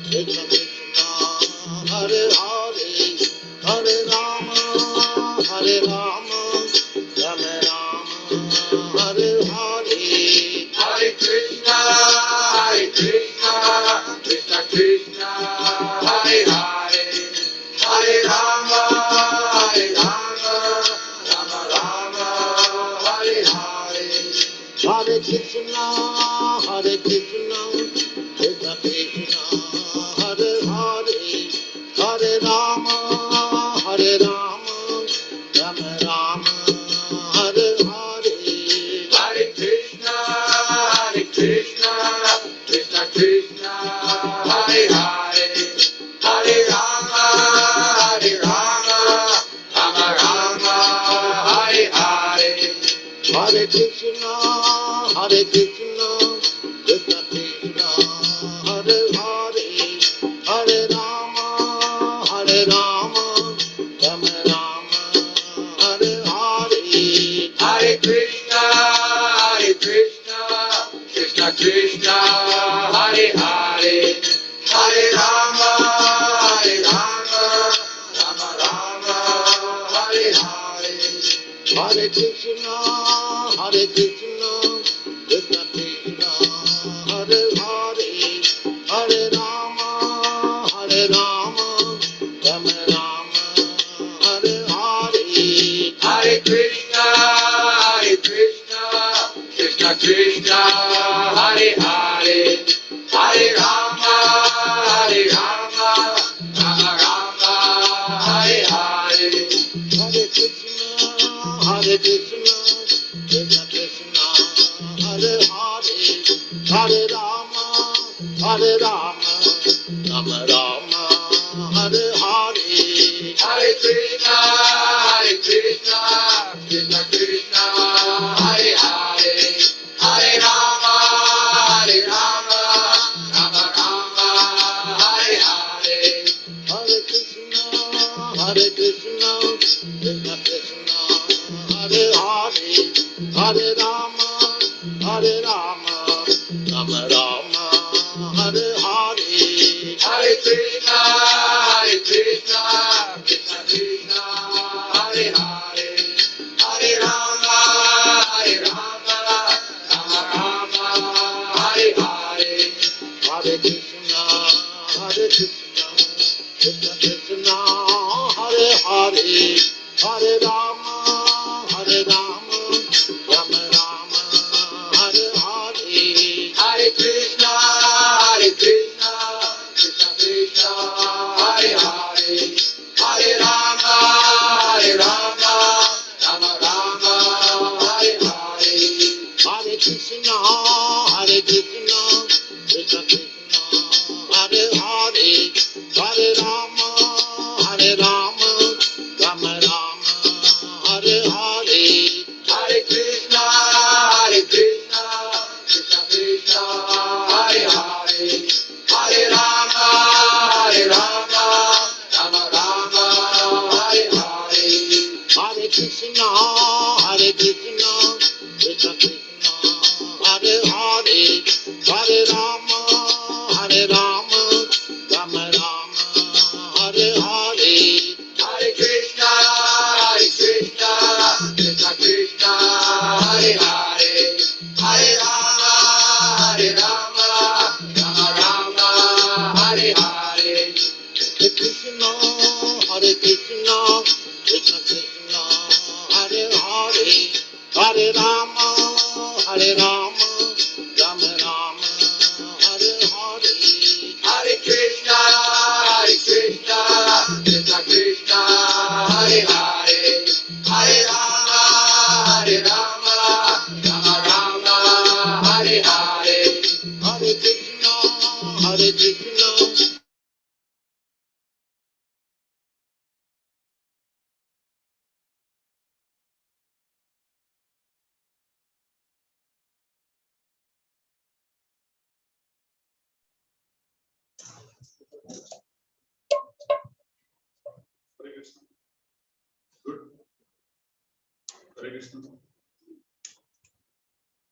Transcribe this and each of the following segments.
Krishna Krishna, Hare Hare, Hare Rama, Hare Rama, Rama Rama, Hare Hare, Hare Krishna, Krishna Krishna, Hare Hare, Hare Rama, Rama Rama, Hare Hare, Hare Krishna, Krishna Krishna, Hare Hare, Hare Rama, Rama Rama, Hare Hare, Hare Krishna, Krishna Krishna, Hare Hare, Hare Rama, Rama Rama, Hare Hare, Hare Krishna, Krishna Krishna, Hare Hare, Hare Rama, Rama Rama, Hare Hare, Hare Krishna, Krishna Krishna, Hare Hare, Hare Rama, Rama Rama, Hare Hare, Hare Krishna, Krishna Krishna, Hare Hare, Hare Rama, Rama Rama, Hare Hare, Hare Krishna, Krishna Krishna, Hare Hare, Hare Rama, Rama Rama, Hare Hare, Hare Krishna, Krishna Krishna, Hare Hare, Hare Rama, Rama Rama, Hare Hare, Hare Krishna, Krishna Krishna, Hare Hare, Hare Rama, Rama Rama, Hare Hare, Hare Krishna, Krishna Krishna, Hare Hare, Hare Rama, Rama Rama, Hare Hare, Hare Krishna, Krishna Krishna, Hare Hare, Hare Rama, Rama Rama, Hare Hare, Hare Krishna, Krishna Krishna, Hare Hare, Hare Rama, Rama Rama, Hare Hare, Hare Krishna, Krishna Krishna, Hare Hare, Hare Rama, Rama Rama, Hare Hare, Hare Krishna, Krishna Krishna, Hare Hare, Hare Rama, Rama Rama, Hare Hare, Hare Krishna, Krishna Krishna, Hare Hare, Hare Rama, Rama Rama, Hare Hare, Hare Krishna, Krishna Krishna, Hare Hare, Hare Rama, Rama Rama, Hare Hare, Hare Krishna, Krishna Krishna, Hare Hare, Hare Rama, Rama Rama, Hare Hare, Hare Krishna, Krishna Krishna, Hare Hare, Hare Rama, Rama Rama, Hare Hare, Hare Krishna, Krishna Krishna, Hare Hare, Hare Rama, Rama Rama, Hare Hare, Hare Krishna, Krishna. Hare Krishna. Good. Hare Krishna.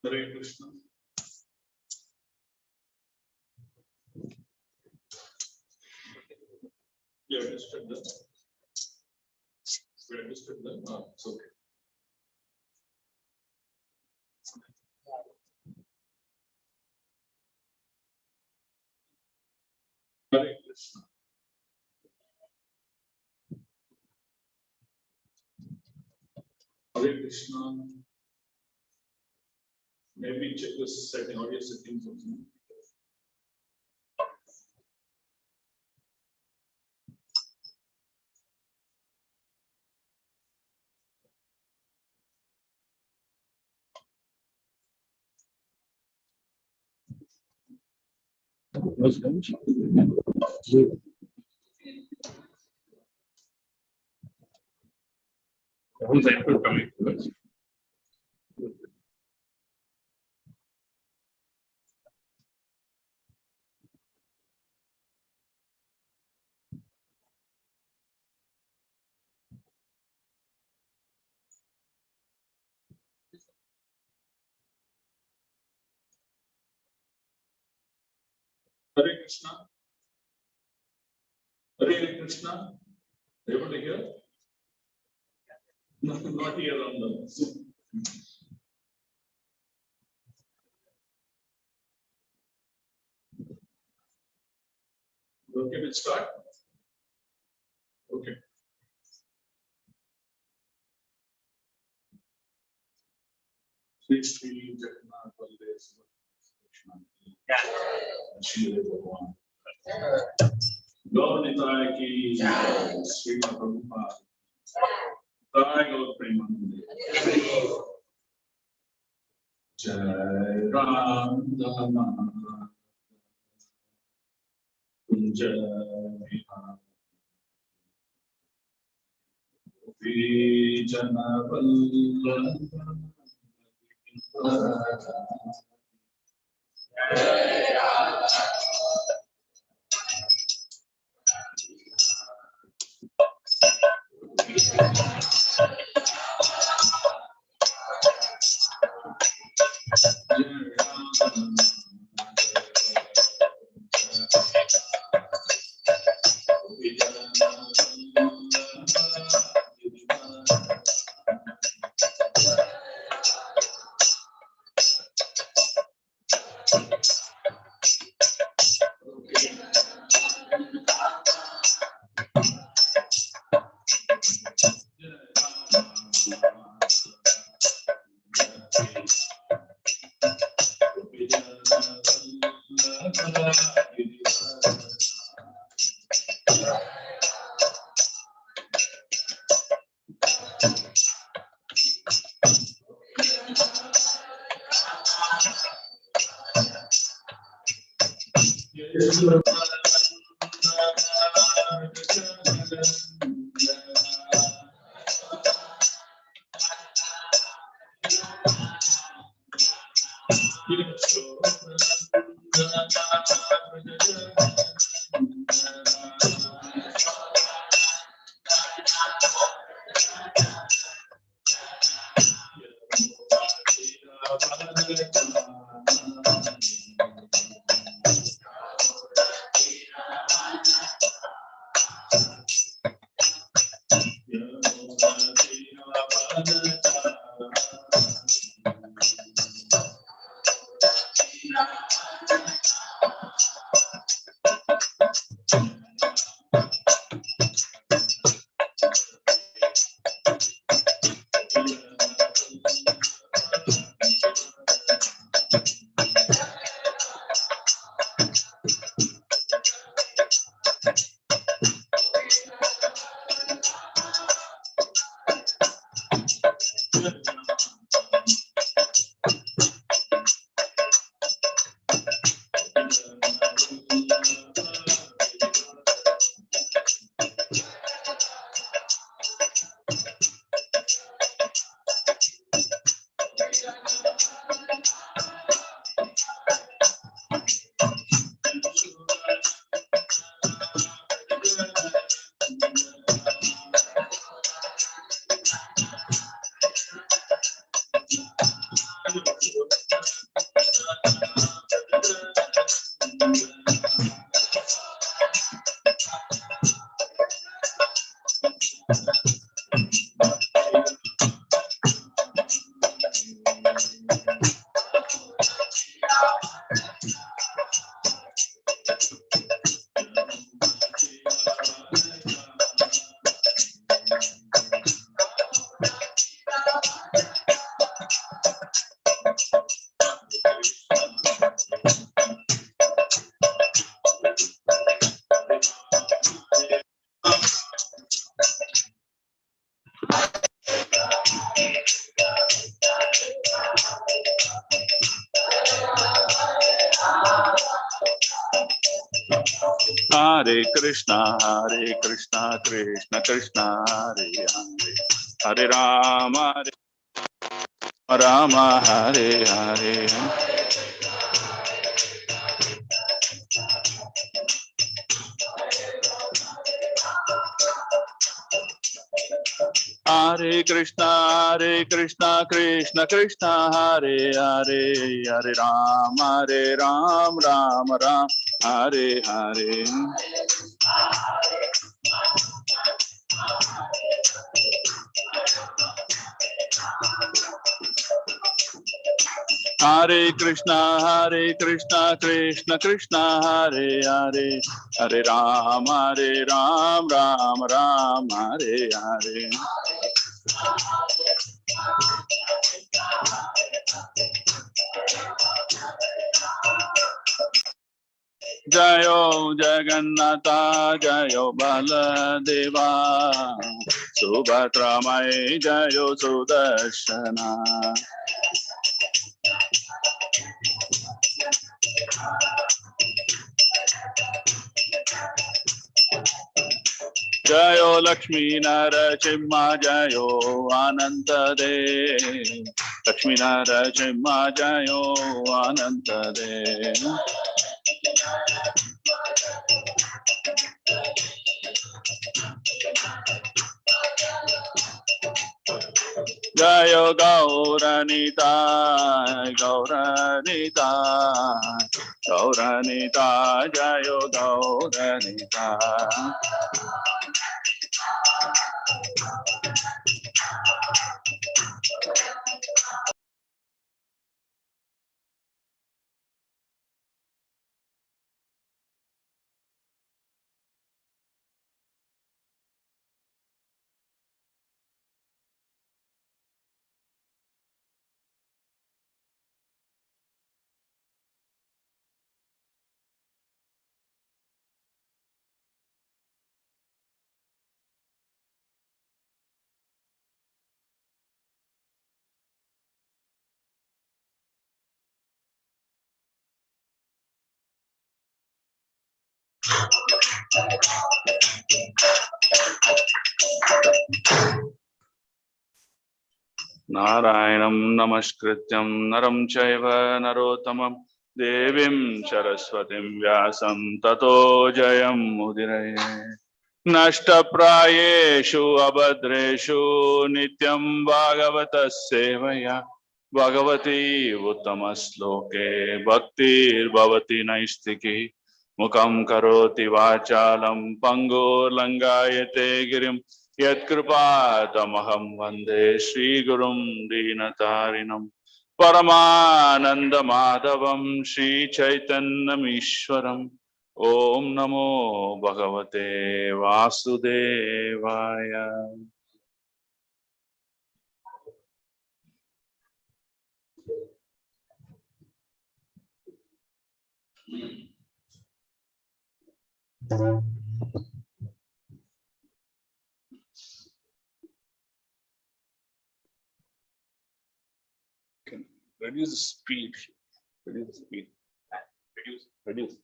Hare Krishna. You understood that? We understood that? No, it's okay. Hare Krishna. Hare Krishna. Maybe check this setting, audio settings also. Who's input coming to us? Hare Krishna. Hare Krishna. Able to hear? Not here on the Zoom. Okay, we'll start. Okay. Sri Sri Jagannath Baldev Krishna. Shri Bhagwan. Gaur Nityam ki Sri Rupa. Jai Gaur Premanande. Jai Ram Dhamma. Kunja Vihar. Vijana Vallabha. Hare Krishna, Krishna Krishna, Hare Hare, Hare Rama, Rama, Hare Hare. Hare Krishna, Krishna Krishna, Hare Hare, Hare Ram, Ram Ram, Hare Hare. Hare Krishna, Krishna Krishna, Hare Hare, Hare Ram, Ram Ram, Hare Hare. Jayo Jagannatha, Jayo Baladeva, Subhadramai, Jayo Sudarshana. Jayo Lakshmi Narachimma, Jayo Anantade, Lakshmi Narachimma, Jayo Anantade. Jayo Gauranita, Gauranita, Gauranita, Jayo Gauranita. Narayanam Namaskrityam Naram Chaiva Narottamam Devim Saraswatim Vyasam Tato Jayam Mudiraye. Nashta Prayeshu Abhadreshu Nityam Bhagavata Sevaya Bhagavati Uttamasloke Bhaktir Bhavati Naistiki Mukam Karoti Vachalam Pango Langayate Girim Yat Kripa Tamaham Vande Sri Gurum Dinatarinam Paramananda Madhavam Sri Chaitanyam Ishwaram Om Namo Bhagavate Vasudevaya. Reduce the speed. Reduce the speed. Reduce.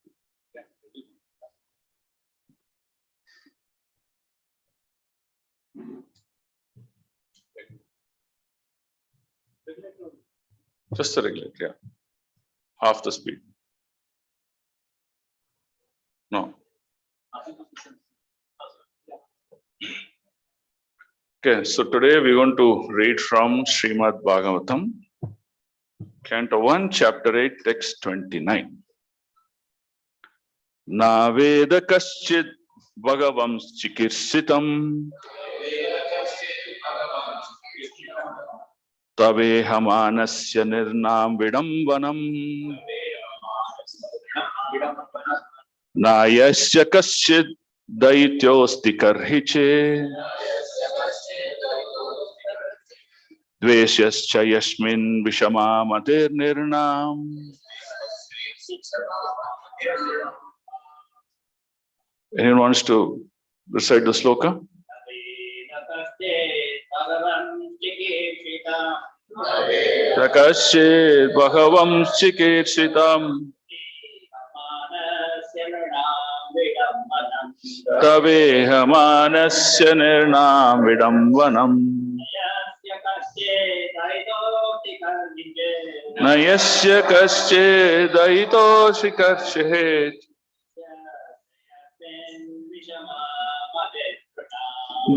Just a regular, yeah. Half the speed. No. Okay, so today we're going to read from Srimad Bhagavatam, Canto 1, Chapter 8, Text 29. Na veda kaschid bhagavam chikirsitam tabe hamanasya nirnam vidambanam na yasya kaschid daityosti karhiche dveshyascha yasmin vishamamatir nirnam. Anyone wants to recite the sloka? Prakashit Bhagavam Chikirsitam तवेहमानस्य निर्णाम विडम्बनम् न यस्य कश्चिदहितोऽसि कर्षेत्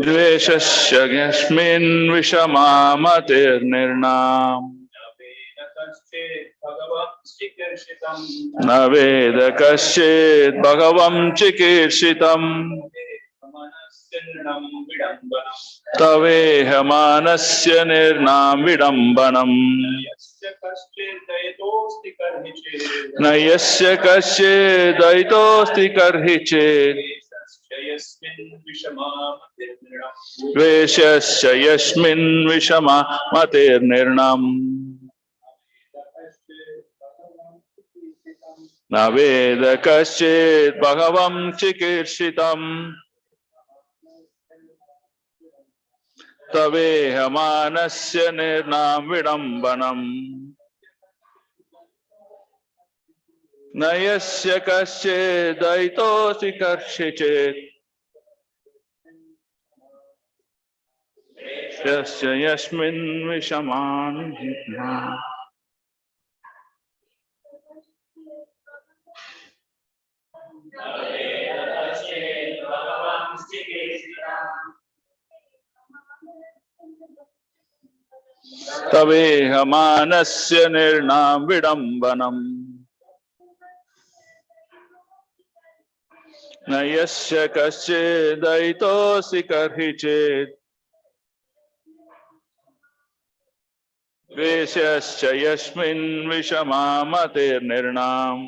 द्वेषस्य यस्मिन् विषमा मतिर्निर्णाम् न वेद कश्चित् भगवं चिकीर्षितम् तवेह मानस्य निर्णाम विडम्बनम् न यस्य कश्चिदहितोऽस्ति कर्हि चेत् द्वेषस्य यस्मिन् विषमा मतिर्निर्णाम् न वेद कश्चित् भगवं चिकीर्षितम् तवेह मानस्य निर्णाम विडम्बनम् न यस्य कश्चिदहितोऽसि कर्षि चेत् यस्य यस्मिन् विषमान् तवेह मानस्य निर्णाम विडम्बनम् न यस्य कश्चिदहितोऽसि कर्हि चेत् द्वेषश्च यस्मिन् विषमा मतिर्निर्णाम्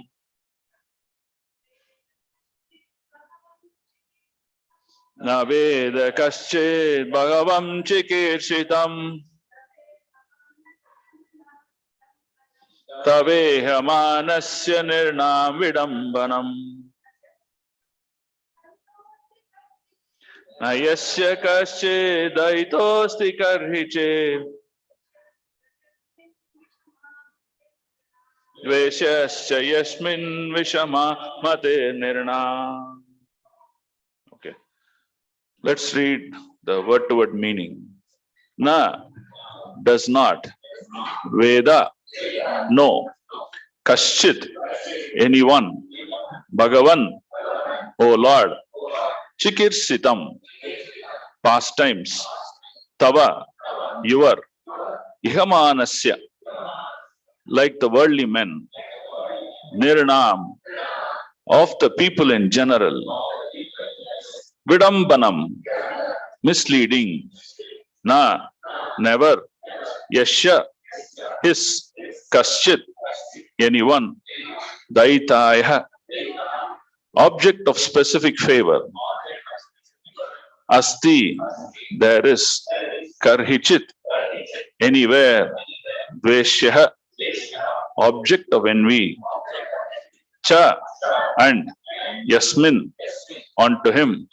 न वेद कश्चित् भगवं चिकीर्षितम् तवेह मानस्य निर्णाम विडम्बनम् न यस्य कश्चिदहितोऽस्ति कर्हि चेत् द्वेषश्च यस्मिन् विषमा मतिर्निर्णाम्. Okay, let's read the word-to-word meaning. Na does not, Veda no, Kaschit anyone, Bhagavan O Lord, Chikirsitam pastimes, Tava your, Ihamanasya like the worldly men, Nirnam of the people in general, Vidambanam misleading, Na never, Yasha his, Kaschit anyone, Daitaya object of specific favor, Asti there is, Karhichit anywhere, Dveshya object of envy, Cha and Yasmin onto him,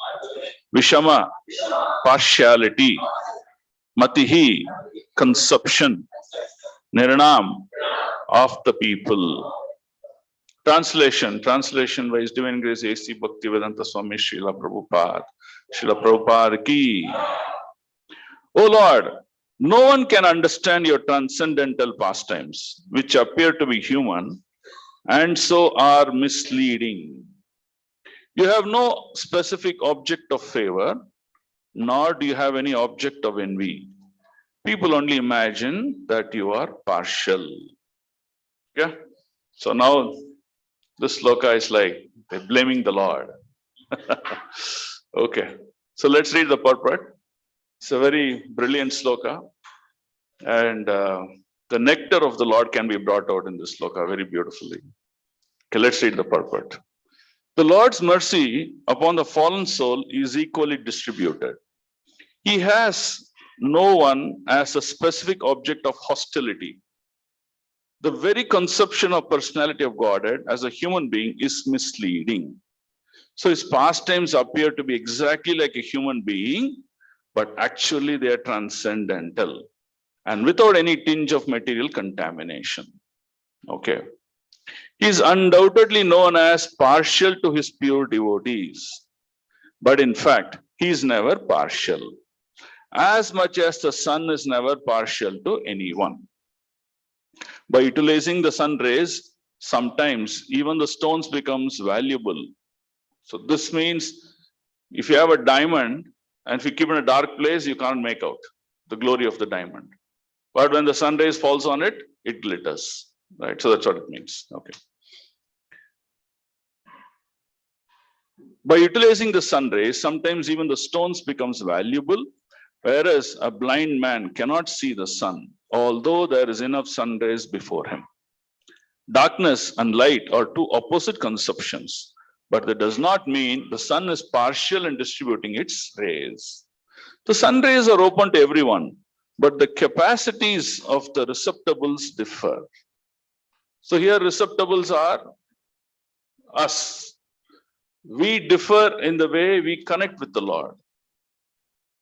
Vishama partiality, Matihi consumption, Nirnam of the people. Translation by His Divine Grace A.C. Bhaktivedanta Swami Srila Prabhupada ki. O Lord, no one can understand your transcendental pastimes, which appear to be human and so are misleading. You have no specific object of favor, nor do you have any object of envy. People only imagine that you are partial. Yeah. So now this sloka is like they're blaming the Lord. Okay. So let's read the purport. It's a very brilliant sloka. And the nectar of the Lord can be brought out in this sloka very beautifully. Okay, let's read the purport. The Lord's mercy upon the fallen soul is equally distributed. He has no one as a specific object of hostility. The very conception of personality of Godhead as a human being is misleading. So his pastimes appear to be exactly like a human being, but actually they are transcendental and without any tinge of material contamination. Okay. He is undoubtedly known as partial to his pure devotees. but in fact, he is never partial. As much as the sun is never partial to anyone. By utilizing the sun rays, sometimes even the stones becomes valuable. So this means if you have a diamond and if you keep it in a dark place, you can't make out the glory of the diamond. But when the sun rays falls on it, it glitters, right? So that's what it means. Okay. By utilizing the sun rays, sometimes even the stones becomes valuable, whereas a blind man cannot see the sun, although there is enough sun rays before him. Darkness and light are two opposite conceptions, but that does not mean the sun is partial in distributing its rays. The sun rays are open to everyone, but the capacities of the receptacles differ. So here receptacles are us. We differ in the way we connect with the Lord.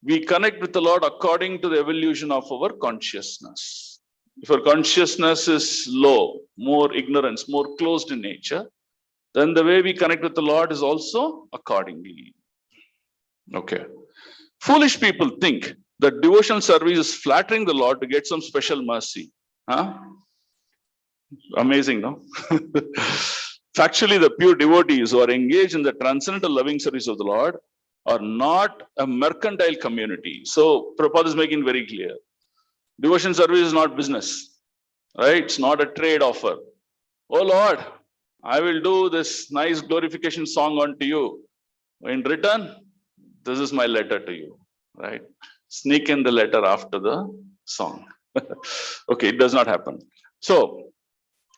We connect with the Lord according to the evolution of our consciousness. If our consciousness is low, more ignorance, more closed in nature, then the way we connect with the Lord is also accordingly. Okay. Foolish people think that devotional service is flattering the Lord to get some special mercy. Huh? Amazing, no? Factually, the pure devotees who are engaged in the transcendental loving service of the Lord are not a mercantile community. So Prabhupada is making very clear. Devotion service is not business, right? It's not a trade offer. Oh Lord, I will do this nice glorification song unto you. In return, this is my letter to you, right? Sneak in the letter after the song. Okay, it does not happen. So,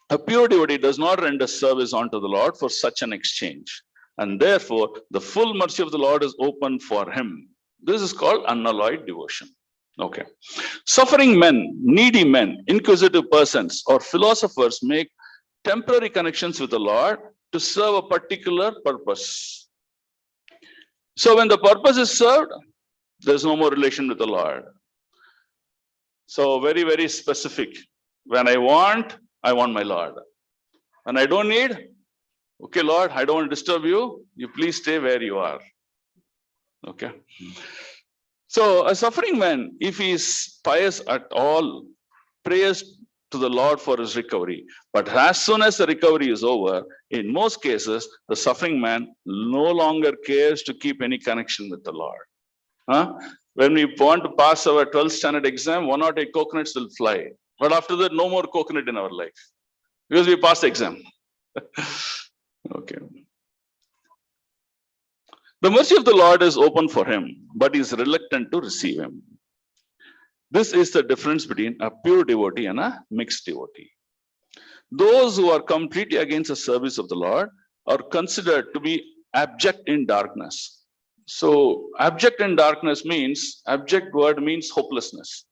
a pure devotee does not render service unto the Lord for such an exchange. And therefore, the full mercy of the Lord is open for him. This is called unalloyed devotion. Okay. Suffering men, needy men, inquisitive persons, or philosophers make temporary connections with the Lord to serve a particular purpose. So when the purpose is served, there's no more relation with the Lord. So very, very specific. When I want my Lord. When I don't need, okay, Lord, I don't want to disturb you. You please stay where you are. Okay. So a suffering man, if he is pious at all, prays to the Lord for his recovery. But as soon as the recovery is over, in most cases, the suffering man no longer cares to keep any connection with the Lord. Huh? When we want to pass our 12th standard exam, 1 or 8 coconuts will fly. But after that, no more coconut in our life. Because we passed the exam. Okay. The mercy of the Lord is open for him, but he is reluctant to receive him. This is the difference between a pure devotee and a mixed devotee. Those who are completely against the service of the Lord are considered to be abject in darkness. So abject in darkness means, abject word means hopelessness.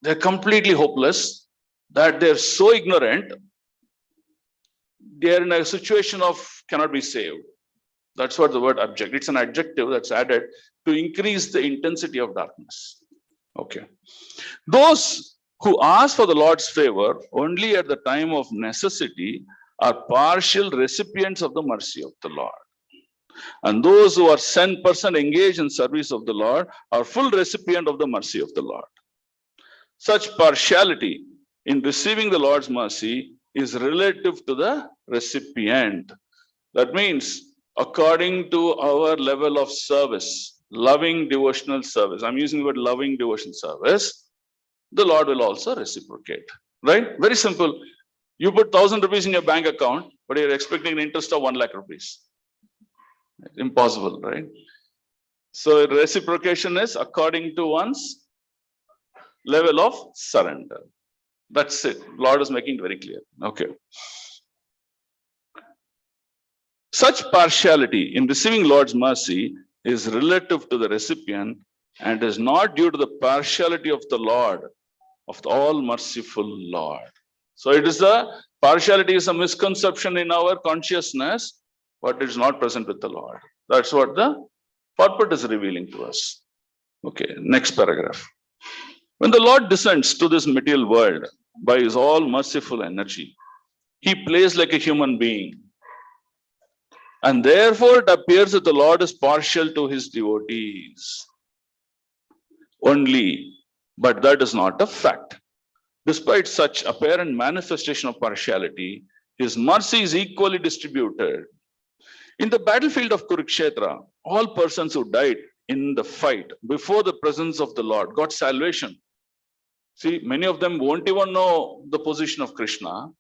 They're completely hopeless, that they're so ignorant, they're in a situation of cannot be saved. That's what the word abject. It's an adjective that's added to increase the intensity of darkness. Okay. Those who ask for the Lord's favor only at the time of necessity are partial recipients of the mercy of the Lord. And those who are 100% engaged in service of the Lord are full recipient of the mercy of the Lord. Such partiality in receiving the Lord's mercy is relative to the recipient. That means according to our level of service, loving devotional service. I'm using the word loving devotion service. The Lord will also reciprocate, right? Very simple. You put 1,000 rupees in your bank account, but you're expecting an interest of 1 lakh rupees. Impossible, right? So reciprocation is according to one's level of surrender. That's it. Lord is making it very clear. Okay. Such partiality in receiving Lord's mercy is relative to the recipient and is not due to the partiality of the Lord, of the all merciful Lord. So it is partiality is a misconception in our consciousness, but it is not present with the Lord. That's what the purport is revealing to us. Okay, next paragraph. When the Lord descends to this material world by his all merciful energy, he plays like a human being. And therefore it appears that the Lord is partial to his devotees only, but that is not a fact. Despite such apparent manifestation of partiality, his mercy is equally distributed. In the battlefield of Kurukshetra, all persons who died in the fight before the presence of the Lord got salvation. See, many of them won't even know the position of Krishna.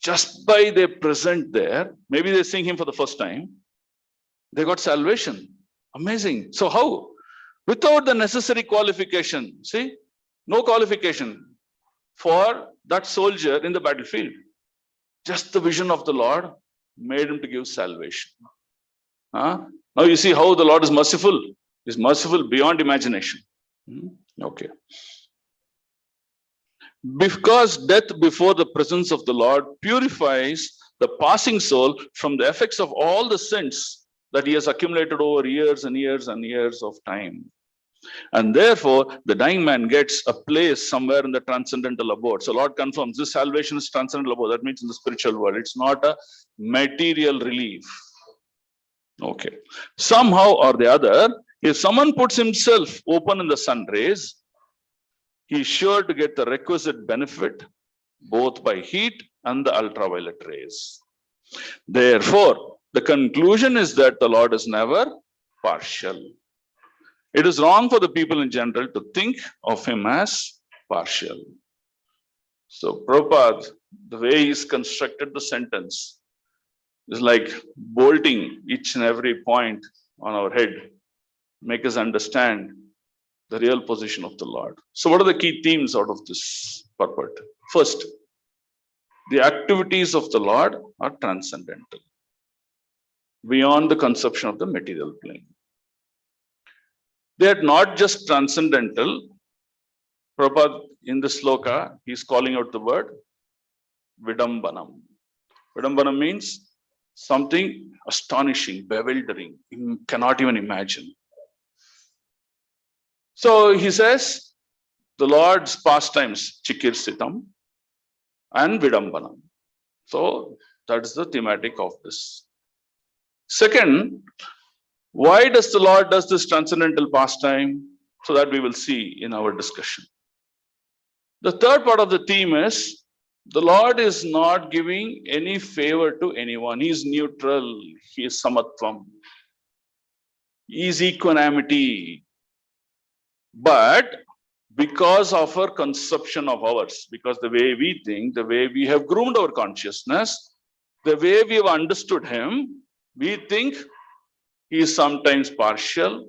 Just by their present there, maybe they sing him for the first time, they got salvation. Amazing. So how? Without the necessary qualification. See, no qualification for that soldier in the battlefield. Just the vision of the Lord made him to give salvation. Now you see how the Lord is merciful. He's merciful beyond imagination. Okay. Because death before the presence of the Lord purifies the passing soul from the effects of all the sins that he has accumulated over years and years and years of time. And therefore, the dying man gets a place somewhere in the transcendental abode. So Lord confirms this salvation is transcendental abode. That means in the spiritual world. It's not a material relief. Okay. Somehow or the other, if someone puts himself open in the sun rays, he is sure to get the requisite benefit both by heat and the ultraviolet rays. Therefore, the conclusion is that the Lord is never partial. It is wrong for the people in general to think of him as partial. So Prabhupada, the way he's constructed the sentence is like bolting each and every point on our head, make us understand the real position of the Lord. So what are the key themes out of this purport? First, the activities of the Lord are transcendental, beyond the conception of the material plane. They are not just transcendental. Prabhupada in the sloka, he's calling out the word vidambanam. Vidambanam means something astonishing, bewildering, you cannot even imagine. So he says, the Lord's pastimes, chikirsitam and vidambanam. So that's the thematic of this. Second, why does the Lord does this transcendental pastime? So that we will see in our discussion. The third part of the theme is the Lord is not giving any favor to anyone. He is neutral. He is samatvam. He is equanimity. But because of our conception of ours, because the way we think, the way we have groomed our consciousness, the way we have understood him, we think he is sometimes partial,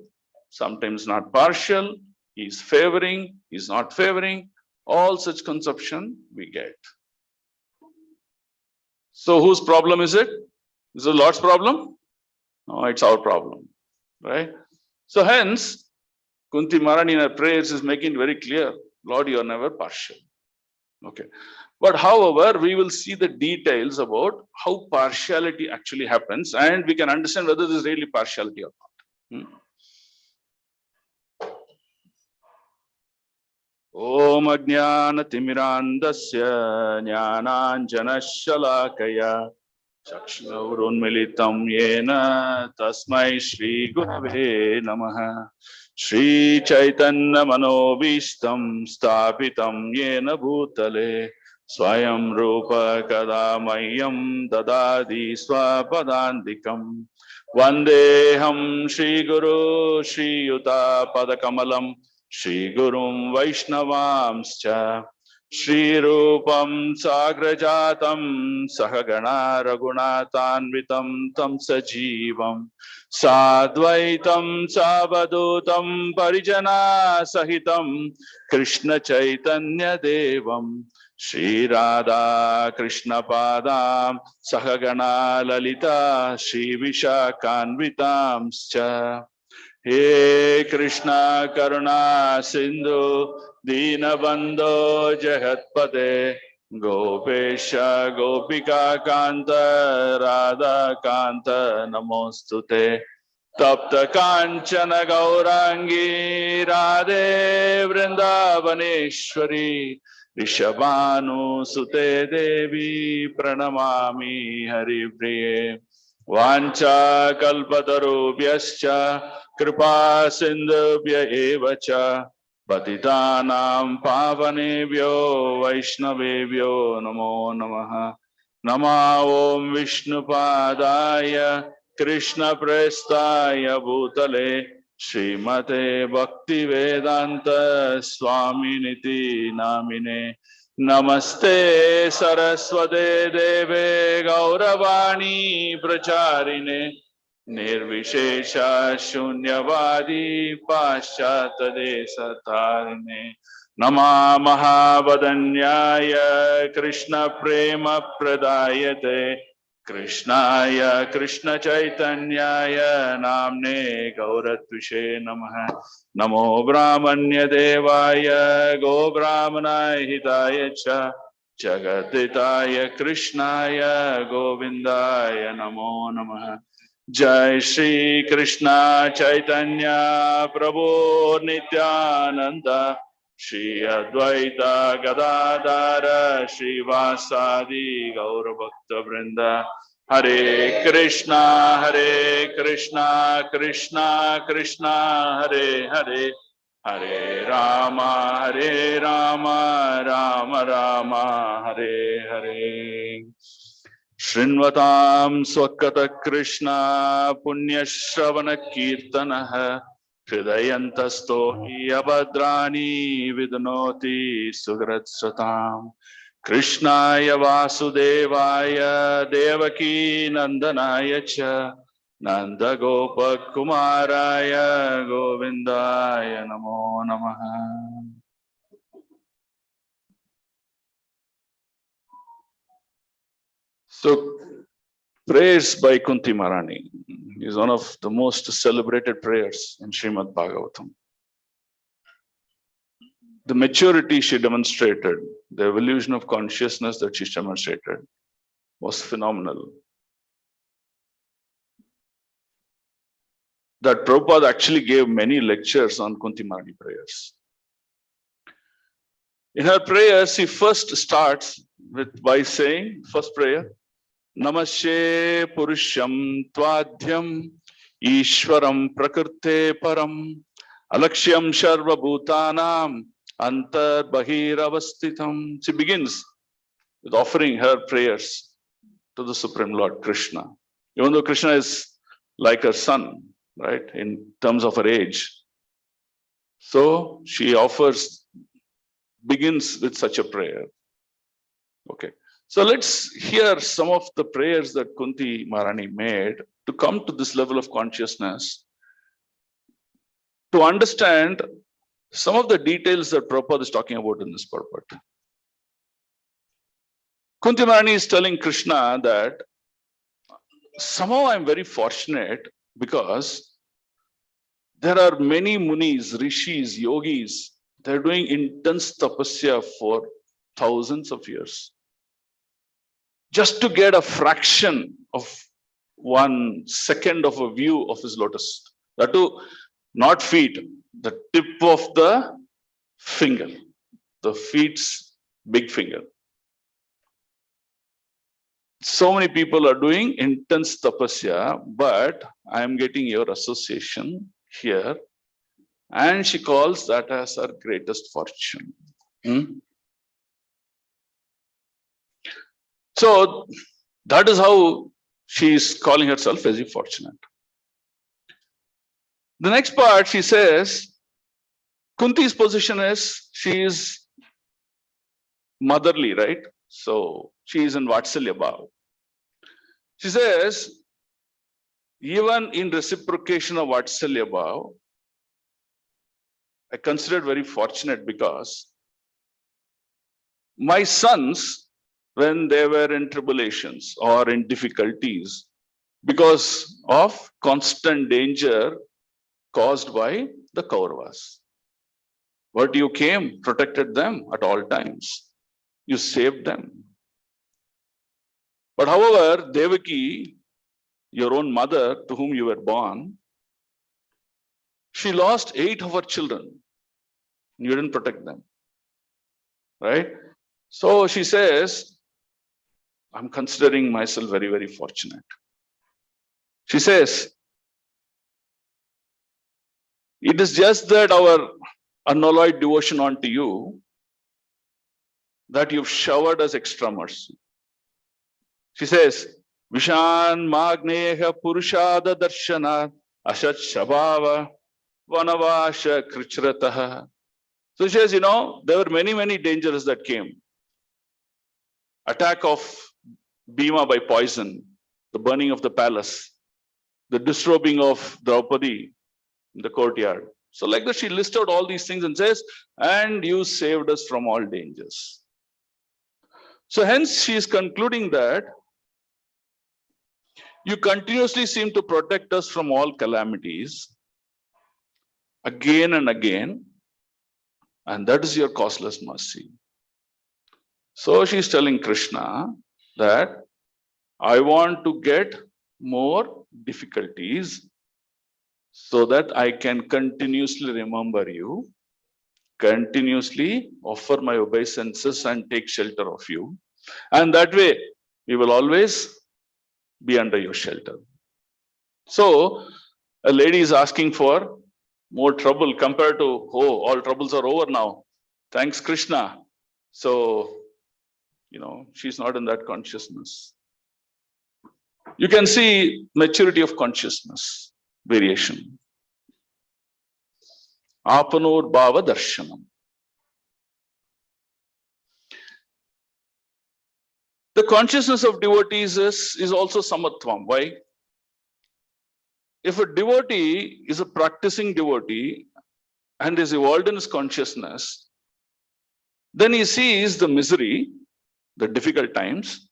sometimes not partial, he is favoring, he is not favoring, all such conception we get. So whose problem is it? Is it the Lord's problem? No, it's our problem, right? So hence, Kunti Maharani in her prayers is making it very clear, Lord, you are never partial. Okay. But however, we will see the details about how partiality actually happens and we can understand whether this is really partiality or not. Om Ajnana Timirandasya Jnananjana Shalakaya Chakshurunmilitam Yena Tasmai Shri Gurave Namaha Shri Chaitanya Manobishtam Stapitam Yena Bhutale Swayam Rupa Kadamayam Dadadi Swapadandikam Vandeham Shri Guru Shri Yuta Padakamalam Shri Gurum Vaishnavamscha Shri Rupam Sagrajatam Sahagana Raghunatanvitam Tam Sajivam Sadvaitam Savadutam Parijana Sahitam Krishna Chaitanya Devam Shri Radha Krishna Padam Sahagana Lalita Shri Vishakanvitamscha He Krishna Karuna Sindhu Dinabandho Jagatpate Gopesha Gopika Kanta Radha Kanta Namostute Tapta Kanchana Gaurangi Radhe Vrindavaneshwari Rishabhanu Sute Devi Pranamami Haripriye Vancha kalpatarubhyascha kripa sindhubhya eva cha patitanam pavanebhyo vaishnavebhyo namo namaha. Nama om Vishnupadaya Krishna Prestaya Bhutale Srimate Bhaktivedanta Swami Niti Namine. Namaste Saraswate Deve Gauravani Pracharine Nirvishesha Shunyavadi Paschata Desatarine Nama Mahavadanyaya Krishna Prema Pradayate Krishnaya Krishna Chaitanyaya Namne Gauratvishe Namaha Namo Brahmanya Devaya Go Brahmanaya Hidaya Cha Jagatitaya Krishnaya Govindaya Namo Namaha Jai Shri Krishna Chaitanya Prabhu Nityananda Shri Advaita Gadadara Shri Vasadi Gaura Bhakta Vrinda Hare Krishna Krishna Krishna Hare Hare Hare Rama Rama Rama Hare Hare Shrinvatam Swakata Krishna Punya Shravana Kirtanaha Hridayantasto Yabhadrani Vidnoti Sugratsatam Krishnaya Vasudevaya Devaki Nandanaya Cha Nanda Gopa Kumaraya Govindaya Namo Namaha. So, prayers by Kunti Maharani is one of the most celebrated prayers in Srimad Bhagavatam. The maturity she demonstrated, the evolution of consciousness that she demonstrated was phenomenal. That Prabhupada actually gave many lectures on Kunti Maharani prayers. In her prayers, she first starts by saying, first prayer, Namashe Purusham Twadhyam Ishwaram Prakrte Param Alakshyam Sharva Bhutanam Antar Bahir Avastitam. She begins with offering her prayers to the Supreme Lord Krishna. Even though Krishna is like her son, right, in terms of her age. So she begins with such a prayer. Okay. So let's hear some of the prayers that Kunti Maharani made to come to this level of consciousness, to understand some of the details that Prabhupada is talking about in this purport. Kunti Maharani is telling Krishna that somehow I'm very fortunate because there are many munis, rishis, yogis, they're doing intense tapasya for thousands of years. Just to get a fraction of 1 second of a view of his lotus. That too, not feet, the tip of the finger, the feet's big finger. So many people are doing intense tapasya, but I am getting your association here. And she calls that as her greatest fortune. So that is how she is calling herself very fortunate. The next part, she says, Kunti's position is she is motherly, right? So she is in Vatsalya Bhav. She says, even in reciprocation of Vatsalya Bhav, I considered very fortunate because my sons, when they were in tribulations or in difficulties, because of constant danger caused by the Kauravas, but you came, protected them at all times. You saved them. But however, Devaki, your own mother to whom you were born, she lost 8 of her children. You didn't protect them. Right? So she says, I'm considering myself very, very fortunate. She says, it is just that our unalloyed devotion unto you that you've showered us extra mercy. She says, Vishan Magneha Purushada Darshana Ashat Shabhava Vanavasha Krichrataha. So she says, there were many, many dangers that came. Attack of Bhima by poison, the burning of the palace, the disrobing of Draupadi in the courtyard. So like that, she lists out all these things and says, and you saved us from all dangers. So hence she is concluding that you continuously seem to protect us from all calamities again and again, and that is your causeless mercy. So she's telling Krishna that I want to get more difficulties so that I can continuously remember you, continuously offer my obeisances and take shelter of you. And that way, we will always be under your shelter. So, a lady is asking for more trouble compared to, all troubles are over now. Thanks, Krishna. So, she's not in that consciousness. You can see maturity of consciousness, variation. Apanur Bhava Darshanam. The consciousness of devotees is also samatvam. Why? If a devotee is a practicing devotee and is evolved in his consciousness, then he sees the misery, the difficult times,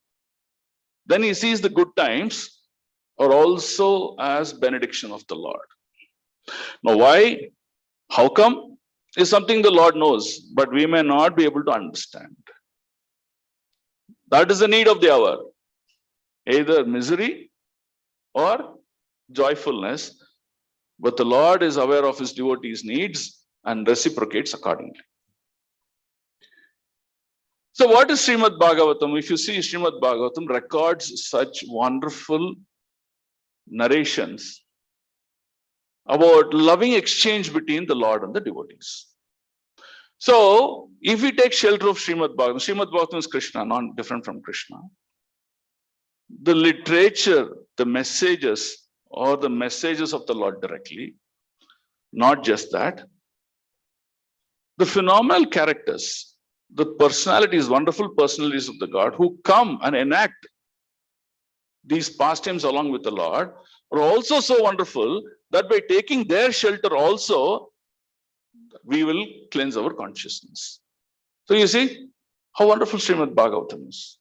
then he sees the good times are also as benediction of the Lord. Now, why? How come? Is something the Lord knows, but we may not be able to understand. That is the need of the hour. Either misery or joyfulness, but the Lord is aware of his devotees' needs and reciprocates accordingly. So what is Srimad Bhagavatam? If you see, Srimad Bhagavatam records such wonderful narrations about loving exchange between the Lord and the devotees. So if we take shelter of Srimad Bhagavatam is Krishna, not different from Krishna. The literature, the messages, or the messages of the Lord directly, not just that. The phenomenal characters, the personalities, wonderful personalities of the God who come and enact these pastimes along with the Lord are also so wonderful that by taking their shelter also, we will cleanse our consciousness. So you see how wonderful Srimad Bhagavatam is.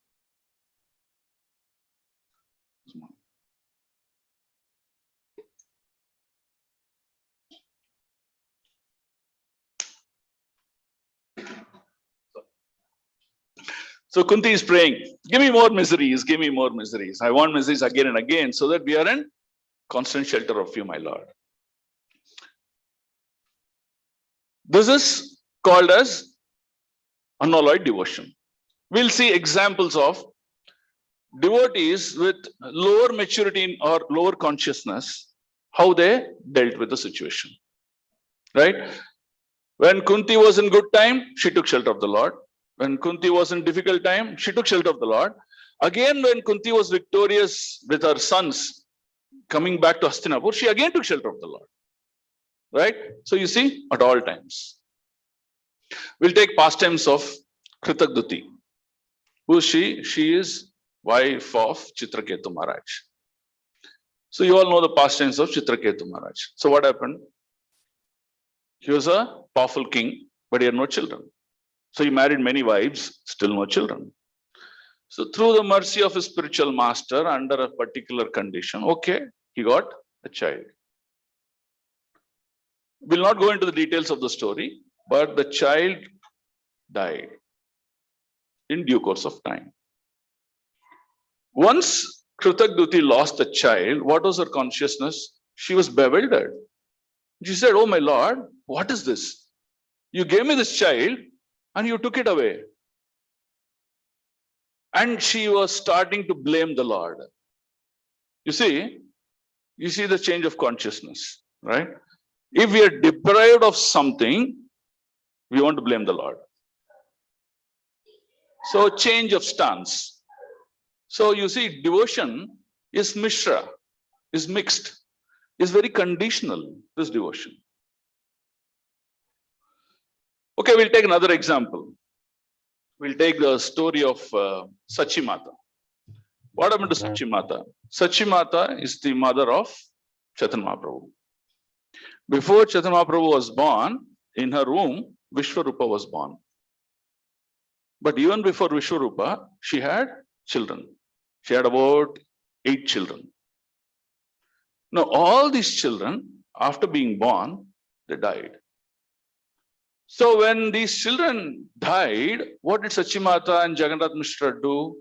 So Kunti is praying, give me more miseries, give me more miseries. I want miseries again and again so that we are in constant shelter of you, my Lord. This is called as unalloyed devotion. We'll see examples of devotees with lower maturity or lower consciousness, how they dealt with the situation. Right? When Kunti was in good time, she took shelter of the Lord. When Kunti was in difficult time, she took shelter of the Lord. Again, when Kunti was victorious with her sons coming back to Hastinapur, she again took shelter of the Lord. Right? So you see, at all times. We'll take pastimes of Kritagduti. Who is she? She is wife of Chitraketu Maharaj. So you all know the pastimes of Chitraketu Maharaj. So what happened? He was a powerful king, but he had no children. So he married many wives, still no children. So through the mercy of his spiritual master, under a particular condition, okay, he got a child. We'll not go into the details of the story, but the child died in due course of time. Once Kritagduti lost the child, what was her consciousness? She was bewildered. She said, oh my Lord, what is this? You gave me this child and you took it away. And she was starting to blame the Lord. You see, You see the change of consciousness, right? If we are deprived of something, we want to blame the Lord. So change of stance. So you see, devotion is mishra, is mixed, is very conditional, this devotion. Okay, we'll take another example. We'll take the story of Sachimata. What happened to Sachimata? Sachimata is the mother of Chaitanya Mahaprabhu. Before Chaitanya Mahaprabhu was born, in her womb, Vishwarupa was born. But even before Vishwarupa, she had children. She had about 8 children. Now, all these children, after being born, they died. So when these children died, what did Sachimata and Jagannath Mishra do?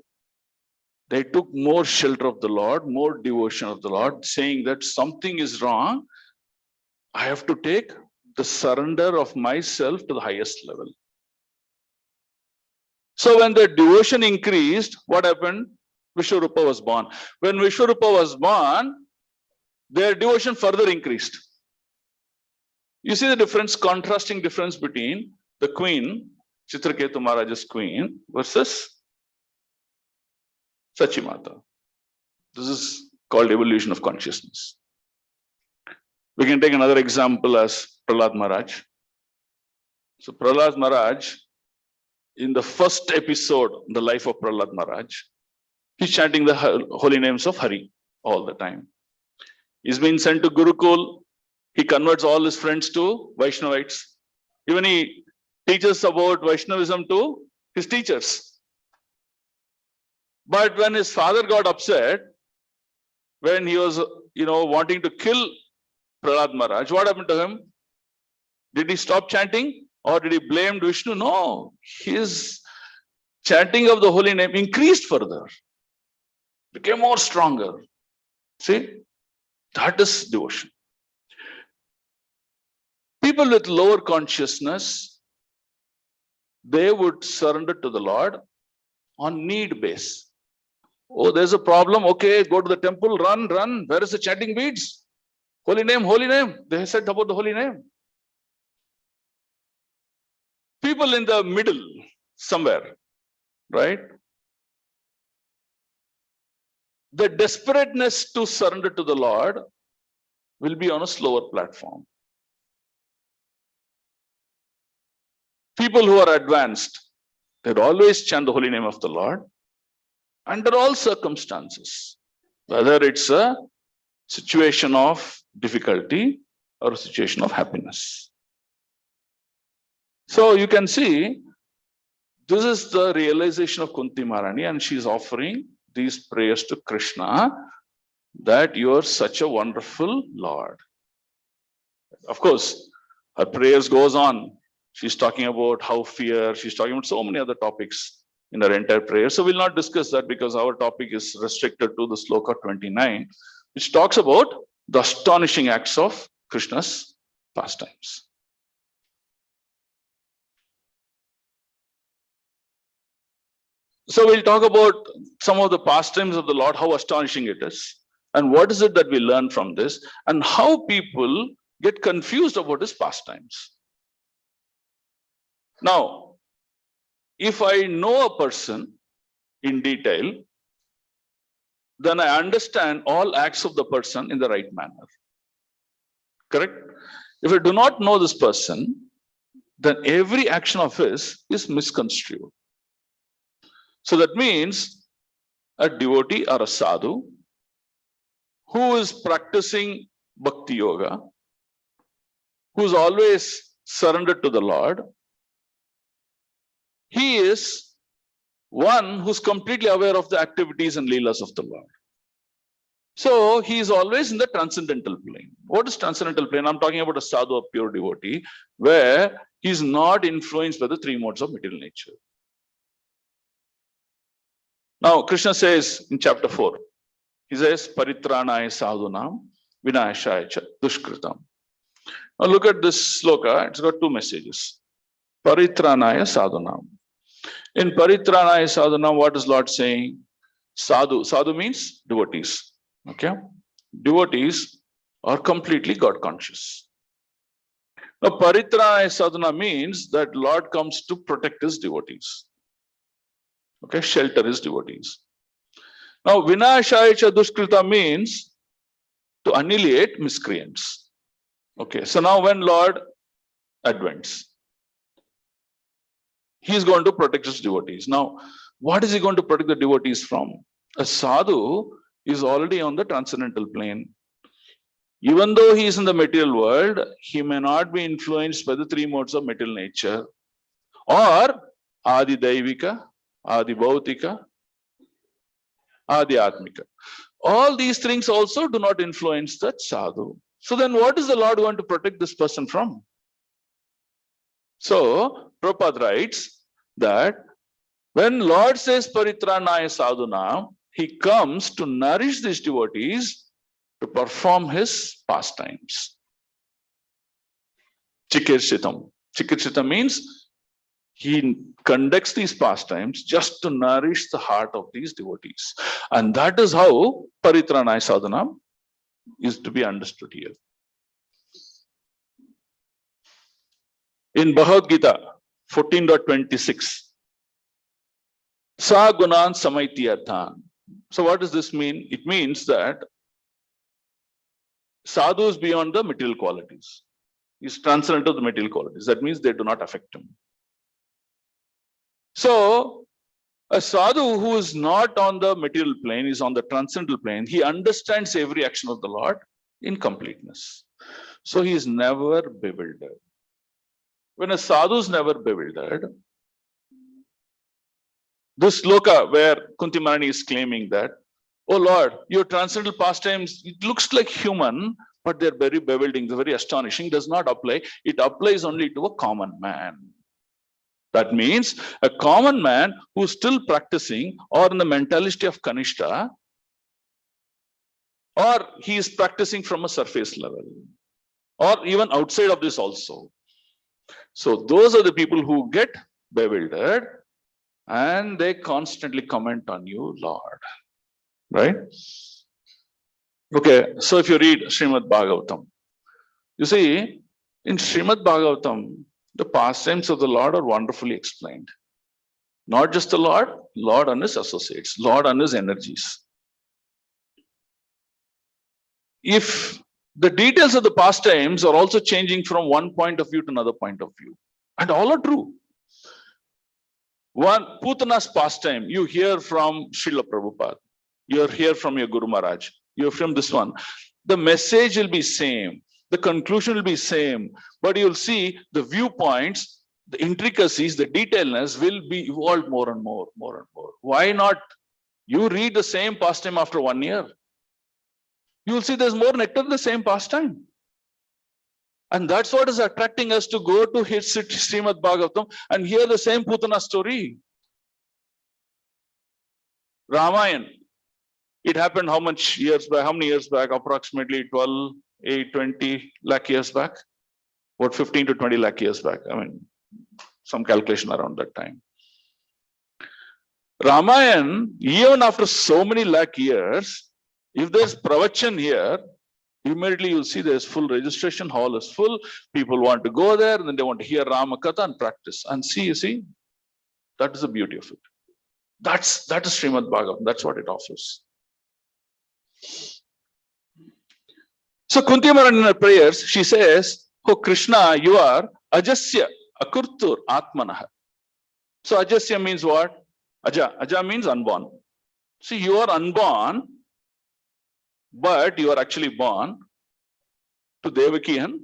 They took more shelter of the Lord, more devotion of the Lord, saying that something is wrong. I have to take the surrender of myself to the highest level. So when the devotion increased, what happened? Vishwarupa was born. When Vishwarupa was born, their devotion further increased. You see the difference, contrasting difference between the queen, Chitraketu Maharaja's queen, versus Sachimata. This is called evolution of consciousness. We can take another example as Prahlad Maharaj. So Prahlad Maharaj, in the first episode, the life of Prahlad Maharaj, he's chanting the holy names of Hari all the time. He's been sent to Gurukul. He converts all his friends to Vaishnavites. Even he teaches about Vaishnavism to his teachers. But when his father got upset, when he was, wanting to kill Prahlad Maharaj, what happened to him? Did he stop chanting or did he blame Vishnu? No, his chanting of the holy name increased further, became more stronger. See, that is devotion. People with lower consciousness, they would surrender to the Lord on need base. Oh, there's a problem. Okay, go to the temple, run. Where is the chanting beads? Holy name, holy name. They said about the holy name. People in the middle, somewhere, right? The desperateness to surrender to the Lord will be on a slower platform. People who are advanced, they'd always chant the holy name of the Lord under all circumstances, whether it's a situation of difficulty or a situation of happiness. So you can see, this is the realization of Kunti Maharani, and she's offering these prayers to Krishna that you are such a wonderful Lord. Of course, her prayers goes on. She's talking about how fear, she's talking about so many other topics in her entire prayer. So we'll not discuss that because our topic is restricted to the sloka 29, which talks about the astonishing acts of Krishna's pastimes. So we'll talk about some of the pastimes of the Lord, how astonishing it is, and what is it that we learn from this, and how people get confused about his pastimes. Now, if I know a person in detail, then I understand all acts of the person in the right manner. Correct? If I do not know this person, then every action of his is misconstrued. So that means a devotee or a sadhu who is practicing bhakti yoga, who is always surrendered to the Lord, he is one who's completely aware of the activities and leelas of the Lord. So he is always in the transcendental plane. What is transcendental plane? I'm talking about a sadhu, a pure devotee, where he is not influenced by the 3 modes of material nature. Now, Krishna says in chapter 4, he says, Paritranaya sadhunam vinashaya cha dushkritam. Now look at this sloka, it's got 2 messages. Paritranaya sadhunam. In Paritranaya sadhunam, what is Lord saying? Sadhu. Sadhu means devotees. Okay. devotees are completely God conscious. Now, Paritraya Sadhana means that Lord comes to protect his devotees. Okay, shelter his devotees. Now, Vinashaya cha Dushkrita means to annihilate miscreants. Okay, so now when Lord advents, he is going to protect his devotees. Now, what is he going to protect the devotees from? A sadhu is already on the transcendental plane. Even though he is in the material world, he may not be influenced by the three modes of material nature, or Adi Daivika, Adi Bhautika, Adi Atmika. All these things also do not influence the sadhu. So then what is the Lord going to protect this person from? So Prabhupada writes that when Lord says Paritranaya Sadhuna, he comes to nourish these devotees to perform his pastimes. Chikirsitam. Chikirsitam means he conducts these pastimes just to nourish the heart of these devotees. And that is how Paritranaya Sadhana is to be understood here. In Bhagavad Gita 14.26, Sa Gunan Samaitiyathan. So what does this mean? It means that sadhu is beyond the material qualities. He's transcendental to the material qualities. That means they do not affect him. So a sadhu who is not on the material plane, is on the transcendental plane, he understands every action of the Lord in completeness. So he is never bewildered. When a sadhu is never bewildered, this sloka where Kunti Maharani is claiming that, oh Lord, your transcendental pastimes, it looks like human, but they're very bewildering, they're very astonishing, does not apply. It applies only to a common man. That means a common man who's still practicing or in the mentality of Kanishta, or he is practicing from a surface level, or even outside of this also. So those are the people who get bewildered and they constantly comment on you, Lord. Right? Okay, so if you read Srimad Bhagavatam, you see, in Srimad Bhagavatam, the pastimes of the Lord are wonderfully explained. Not just the Lord, Lord and his associates, Lord and his energies. If the details of the pastimes are also changing from one point of view to another point of view, and all are true. One, Putana's pastime, you hear from Srila Prabhupada, you hear from your Guru Maharaj, you hear from this one. The message will be same, the conclusion will be same, but you'll see the viewpoints, the intricacies, the detailness will be evolved more and more. Why not? You read the same pastime after 1 year. You'll see there's more nectar in the same pastime. And that's what is attracting us to go to his Srimad Bhagavatam and hear the same Putana story. Ramayana. It happened how many years back? Approximately 12, 8, 20 lakh years back. What, 15 to 20 lakh years back? I mean, some calculation around that time. Ramayana, even after so many lakh years, if there's pravachan here, immediately you'll see there's full registration, hall is full, people want to go there, and then they want to hear Ramakatha and practice. And see, you see, that is the beauty of it. That is Srimad Bhagavatam, that's what it offers. So Kunti Maharani in her prayers, she says, oh Krishna, you are Ajasya Akurtur Atmanaha. So Ajasya means what? Aja means unborn. See, you are unborn, but you are actually born to Devaki and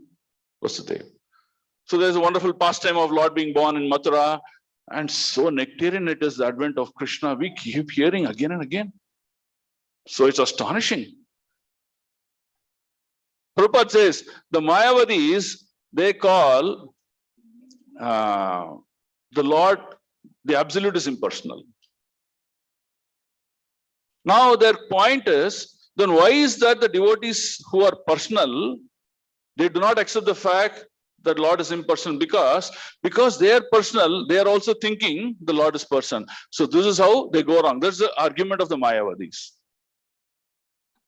Vasudeva. So there's a wonderful pastime of Lord being born in Mathura, and so nectarian it is, the advent of Krishna. We keep hearing again and again. So it's astonishing. Prabhupada says, the Mayavadis, they call the Lord, the absolute is impersonal. Now their point is, then why is that the devotees who are personal, they do not accept the fact that Lord is impersonal? Because they are personal, they are also thinking the Lord is person. So this is how they go wrong. That's the argument of the Mayavadis.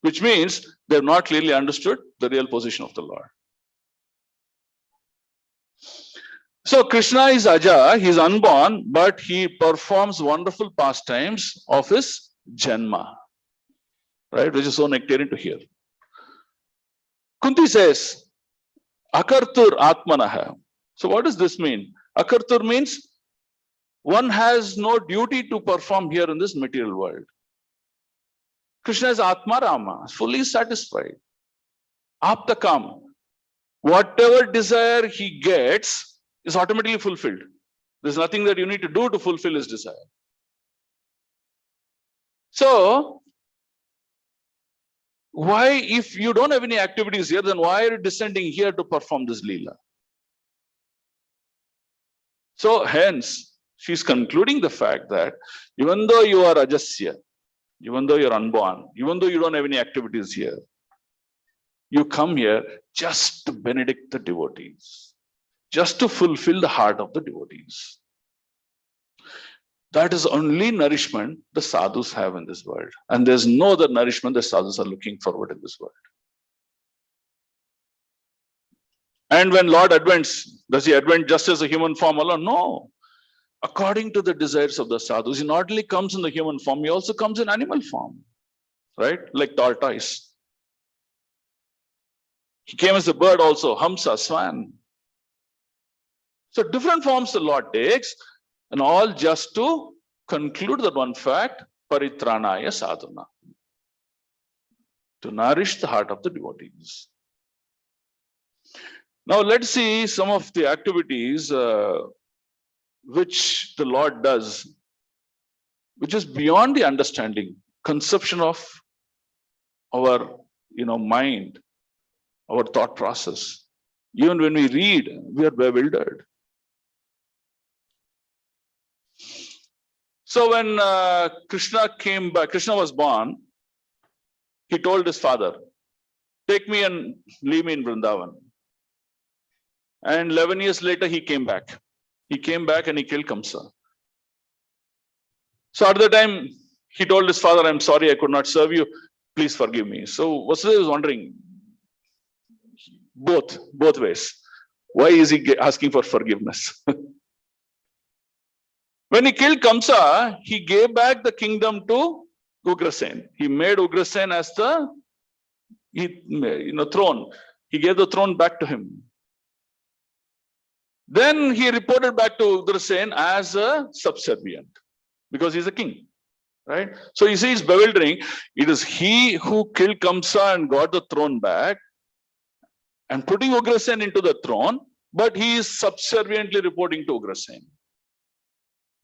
which means they've not clearly understood the real position of the Lord. So Krishna is Aja, he's unborn, but he performs wonderful pastimes of his Janma, right? Which is so nectarian to hear. Kunti says, Akartur Atmanaha. So what does this mean? Akartur means one has no duty to perform here in this material world. Krishna is Atma Rama, fully satisfied. Aptakam. Whatever desire he gets is automatically fulfilled. There's nothing that you need to do to fulfill his desire. So, why, if you don't have any activities here, then why are you descending here to perform this Leela? So, hence, she's concluding the fact that even though you are Ajasya, even though you're unborn, even though you don't have any activities here, you come here just to benedict the devotees, just to fulfill the heart of the devotees. That is only nourishment the sadhus have in this world. And there's no other nourishment the sadhus are looking forward in this world. And when Lord advents, does he advent just as a human form alone? No. According to the desires of the sadhus, he not only comes in the human form, he also comes in animal form, right? Like tortoise. He came as a bird also, Hamsa, swan. So different forms the Lord takes, and all just to conclude that one fact, paritranaya sadhana, to nourish the heart of the devotees. Now let's see some of the activities which the Lord does, which is beyond the understanding, conception of our mind, our thought process. Even when we read, we are bewildered. So when Krishna came back, Krishna was born, he told his father, take me and leave me in Vrindavan. And 11 years later, he came back. He came back and he killed Kamsa. So at the time, he told his father, I'm sorry, I could not serve you. Please forgive me. So Vasudeva was wondering, both ways. Why is he asking for forgiveness? When he killed Kamsa, he gave back the kingdom to Ugrasen. He made Ugrasen as the throne. He gave the throne back to him. Then he reported back to Ugrasen as a subservient because he's a king, right? So you see, it's bewildering. It is he who killed Kamsa and got the throne back and putting Ugrasen into the throne, but he is subserviently reporting to Ugrasen.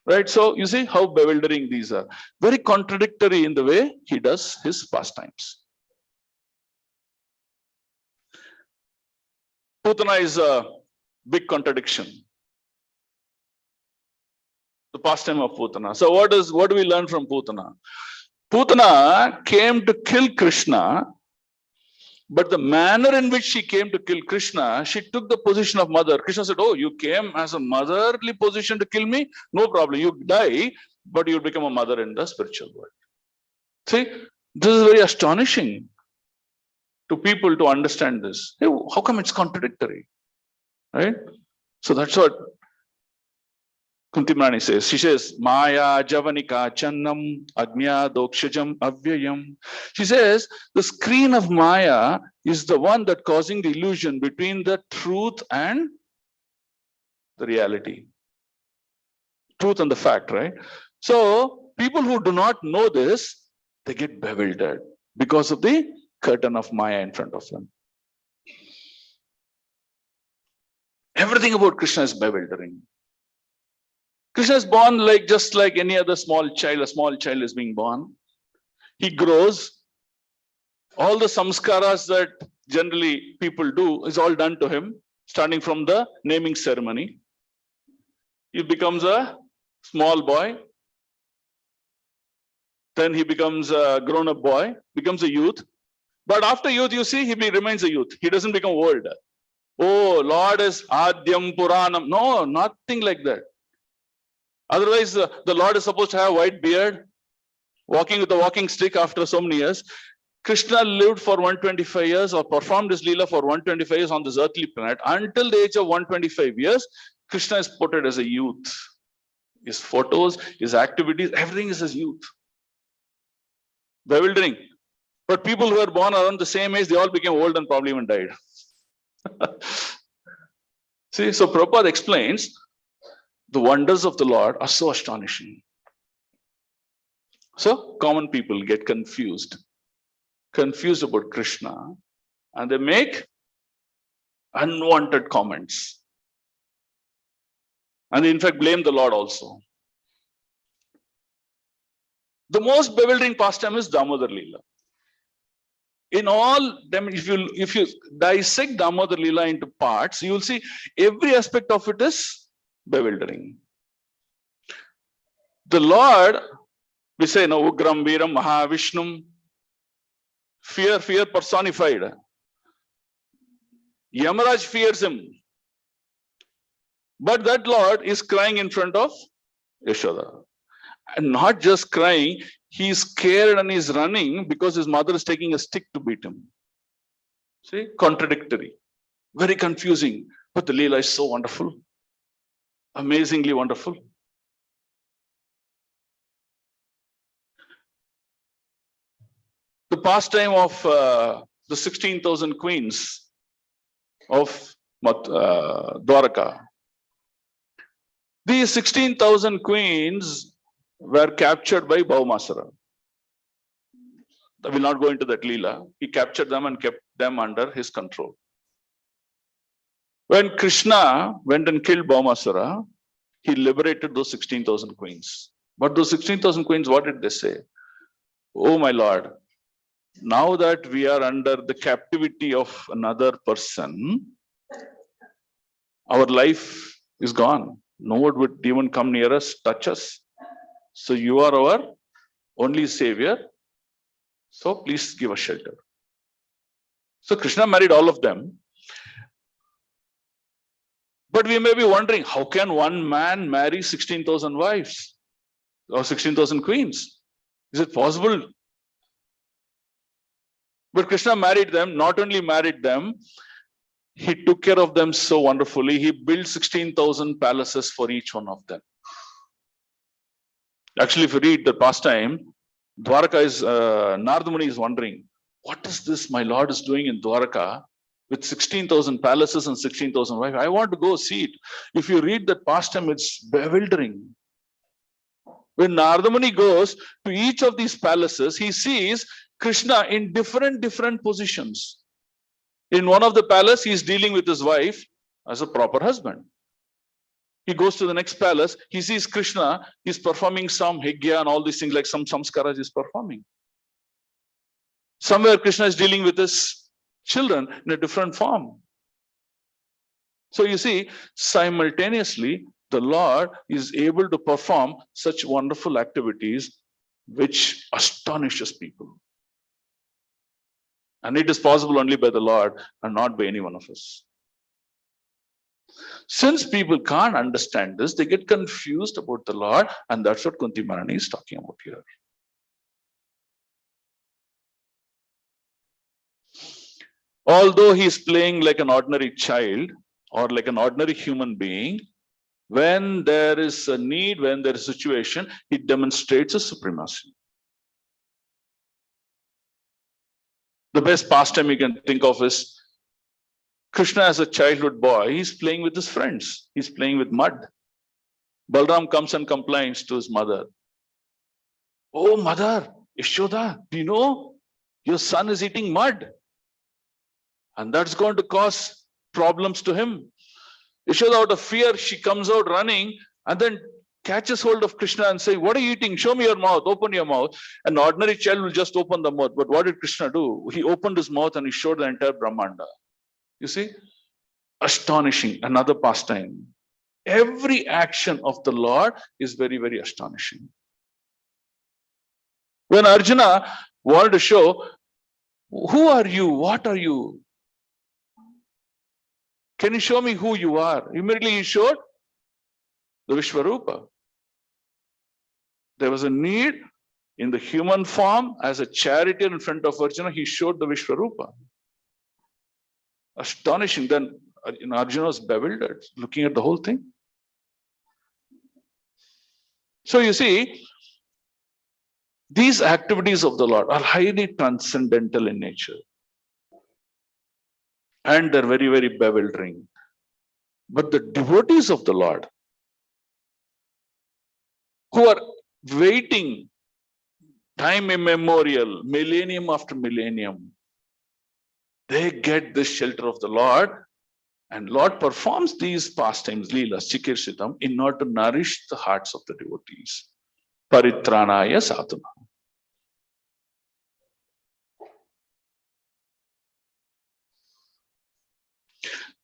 Right? So you see how bewildering these are. Very contradictory in the way he does his pastimes. Putana is a big contradiction. The pastime of Putana. So what do we learn from Putana? Putana came to kill Krishna, but the manner in which she came to kill Krishna, she took the position of mother. Krishna said, oh, you came as a motherly position to kill me? No problem. You die, but you become a mother in the spiritual world. See, this is very astonishing to people to understand this. Hey, how come it's contradictory? Right? So that's what Kuntimrani says. She says, Maya Javanika Channam Agnya Dokshajam Avyayam. She says, the screen of Maya is the one that causing the illusion between the truth and the reality. Truth and the fact, right? So people who do not know this, they get bewildered because of the curtain of Maya in front of them. Everything about Krishna is bewildering. Krishna is born just like any other small child. A small child is being born. He grows. All the samskaras that generally people do is all done to him, starting from the naming ceremony. He becomes a small boy. Then he becomes a grown-up boy, becomes a youth. But after youth, you see, he remains a youth. He doesn't become old. Oh, Lord is Adyam Puranam. No, nothing like that. Otherwise, the Lord is supposed to have a white beard, walking with a walking stick after so many years. Krishna lived for 125 years or performed his Leela for 125 years on this earthly planet. Until the age of 125 years, Krishna is portrayed as a youth. His photos, his activities, everything is his youth. Bewildering. But people who were born around the same age, they all became old and probably even died. See, so Prabhupada explains the wonders of the Lord are so astonishing. So common people get confused about Krishna, and they make unwanted comments. And they in fact blame the Lord also. The most bewildering pastime is Damodar Leela. In all them, if you dissect Damodar Leela into parts, you will see every aspect of it is bewildering. The Lord, we say, no, Ugram Viram Mahavishnum, fear personified. Yamaraj fears him. But that Lord is crying in front of Yashoda. And not just crying, he's scared and he's running because his mother is taking a stick to beat him. See, contradictory, very confusing. But the Leela is so wonderful, amazingly wonderful. The pastime of the 16,000 queens of Dwaraka. These 16,000 queens were captured by Bhaumasara. I will not go into that Leela. He captured them and kept them under his control. When Krishna went and killed Bhaumasara, he liberated those 16,000 queens. But those 16,000 queens, what did they say? Oh my Lord, now that we are under the captivity of another person, our life is gone. No one would even come near us, touch us. So you are our only savior. So please give us shelter. So Krishna married all of them. But we may be wondering, how can one man marry 16,000 wives or 16,000 queens? Is it possible? But Krishna married them, not only married them, he took care of them so wonderfully. He built 16,000 palaces for each one of them. Actually, if you read the pastime, Dwaraka is, Narada Muni is wondering, what is this my Lord is doing in Dwaraka with 16,000 palaces and 16,000 wives? I want to go see it. If you read that pastime, it's bewildering. When Narada Muni goes to each of these palaces, he sees Krishna in different positions. In one of the palace, he is dealing with his wife as a proper husband. He goes to the next palace, he sees Krishna, he's performing some higya and all these things, like some samskaras he's performing. Somewhere Krishna is dealing with his children in a different form. So you see, simultaneously, the Lord is able to perform such wonderful activities which astonishes people. And it is possible only by the Lord and not by any one of us. Since people can't understand this, they get confused about the Lord, and that's what Kunti Maharani is talking about here. Although he is playing like an ordinary child or like an ordinary human being, when there is a need, when there is a situation, he demonstrates his supremacy. The best pastime you can think of is Krishna as a childhood boy, he's playing with his friends. He's playing with mud. Balram comes and complains to his mother. Oh, mother, Yashoda, do you know your son is eating mud? And that's going to cause problems to him. Yashoda, out of fear, she comes out running and then catches hold of Krishna and say, what are you eating? Show me your mouth, open your mouth. An ordinary child will just open the mouth. But what did Krishna do? He opened his mouth and he showed the entire Brahmanda. You see, astonishing, another pastime. Every action of the Lord is very astonishing. When Arjuna wanted to show, who are you? What are you? Can you show me who you are? Immediately he showed the Vishwarupa. There was a need In the human form, as a charioteer in front of Arjuna, he showed the Vishwarupa. Astonishing. Then Arjuna was bewildered, looking at the whole thing. So you see, these activities of the Lord are highly transcendental in nature. And they're very, very bewildering. But the devotees of the Lord, who are waiting time immemorial, millennium after millennium, they get the shelter of the Lord, and Lord performs these pastimes, Leelas, Chikirsitam, in order to nourish the hearts of the devotees. Paritranaya sadhana.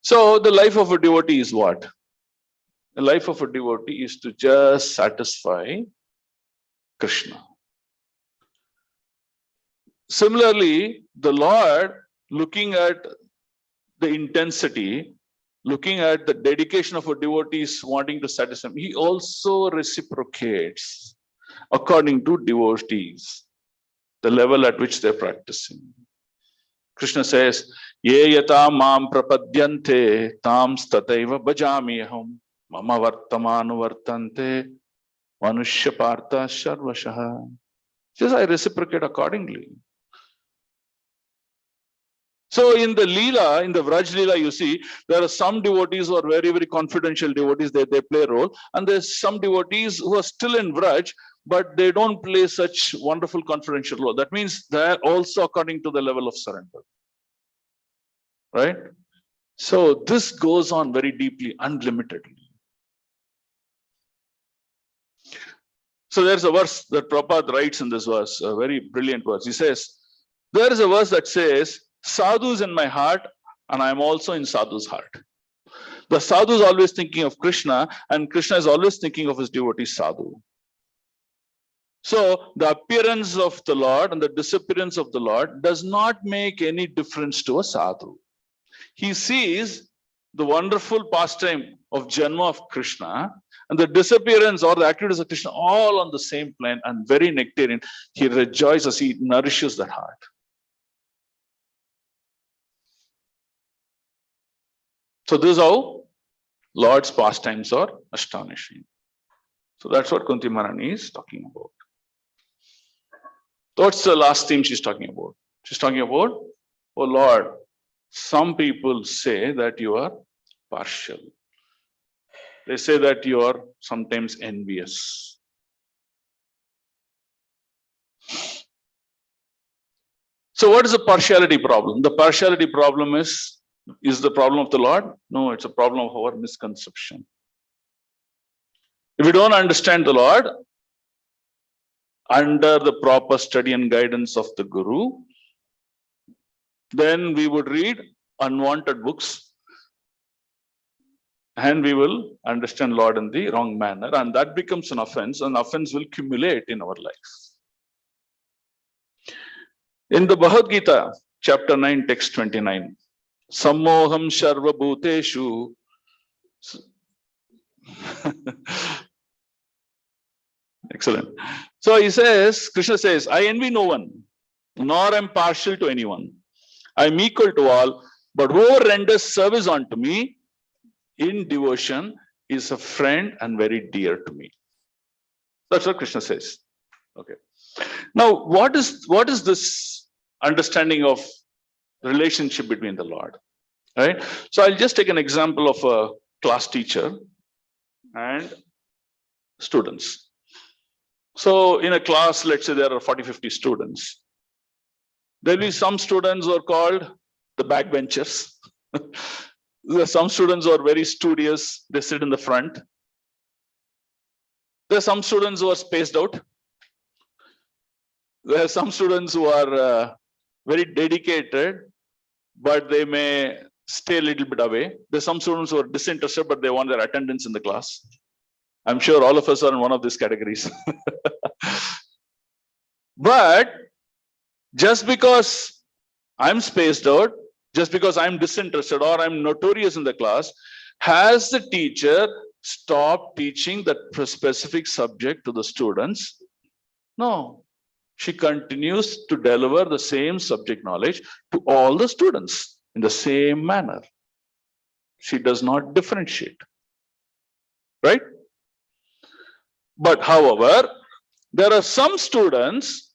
So the life of a devotee is what? The life of a devotee is to just satisfy Krishna. Similarly, the Lord, looking at the intensity, looking at the dedication of a devotee wanting to satisfy him, he also reciprocates according to devotees, the level at which they're practicing. Krishna says, Ye yata mam prapadyante tam stataiva bhajami aham mama vartamanu vartante manushya partha sarvashaha. Says, I reciprocate accordingly. So in the Leela, in the Vraj Leela, you see, there are some devotees who are very, very confidential devotees, they play a role. And there's some devotees who are still in Vraj, but they don't play such wonderful confidential role. That means they're also according to the level of surrender. Right? So this goes on very deeply, unlimitedly. So there's a verse that Prabhupada writes in this verse, a very brilliant verse. He says, there is a verse that says, Sadhu is in my heart, and I am also in Sadhu's heart. The Sadhu is always thinking of Krishna, and Krishna is always thinking of his devotee Sadhu. So the appearance of the Lord and the disappearance of the Lord does not make any difference to a Sadhu. He sees the wonderful pastime of Janma of Krishna and the disappearance or the activities of Krishna all on the same plane and very nectarian. He rejoices, he nourishes that heart. So this is how Lord's pastimes are astonishing. So that's what Kunti Maharani is talking about. What's the last theme she's talking about? She's talking about, oh Lord, some people say that you are partial. They say that you are sometimes envious. So what is the partiality problem? The partiality problem is the problem of the Lord? No, it's a problem of our misconception. If we don't understand the Lord under the proper study and guidance of the Guru, then we would read unwanted books and we will understand Lord in the wrong manner, and that becomes an offense, and offense will accumulate in our life. In the Bhagavad Gita, chapter 9, text 29, Sammoham Sharva Bhuteshu. Excellent. So he says, Krishna says, I envy no one, nor am partial to anyone. I am equal to all, but whoever renders service unto me in devotion is a friend and very dear to me. That's what Krishna says. Okay. Now, what is this understanding of relationship between the Lord? Right? So I'll just take an example of a class teacher and students. So in a class, let's say there are 40-50 students. There'll be some students who are called the backbenchers. There are some students who are very studious, they sit in the front. There are some students who are spaced out. There are some students who are very dedicated, but they may stay a little bit away. There are some students who are disinterested, but they want their attendance in the class. I'm sure all of us are in one of these categories. But just because I'm spaced out, just because I'm disinterested or I'm notorious in the class, has the teacher stopped teaching that specific subject to the students? No. she continues to deliver the same subject knowledge to all the students in the same manner. She does not differentiate, right? But however, there are some students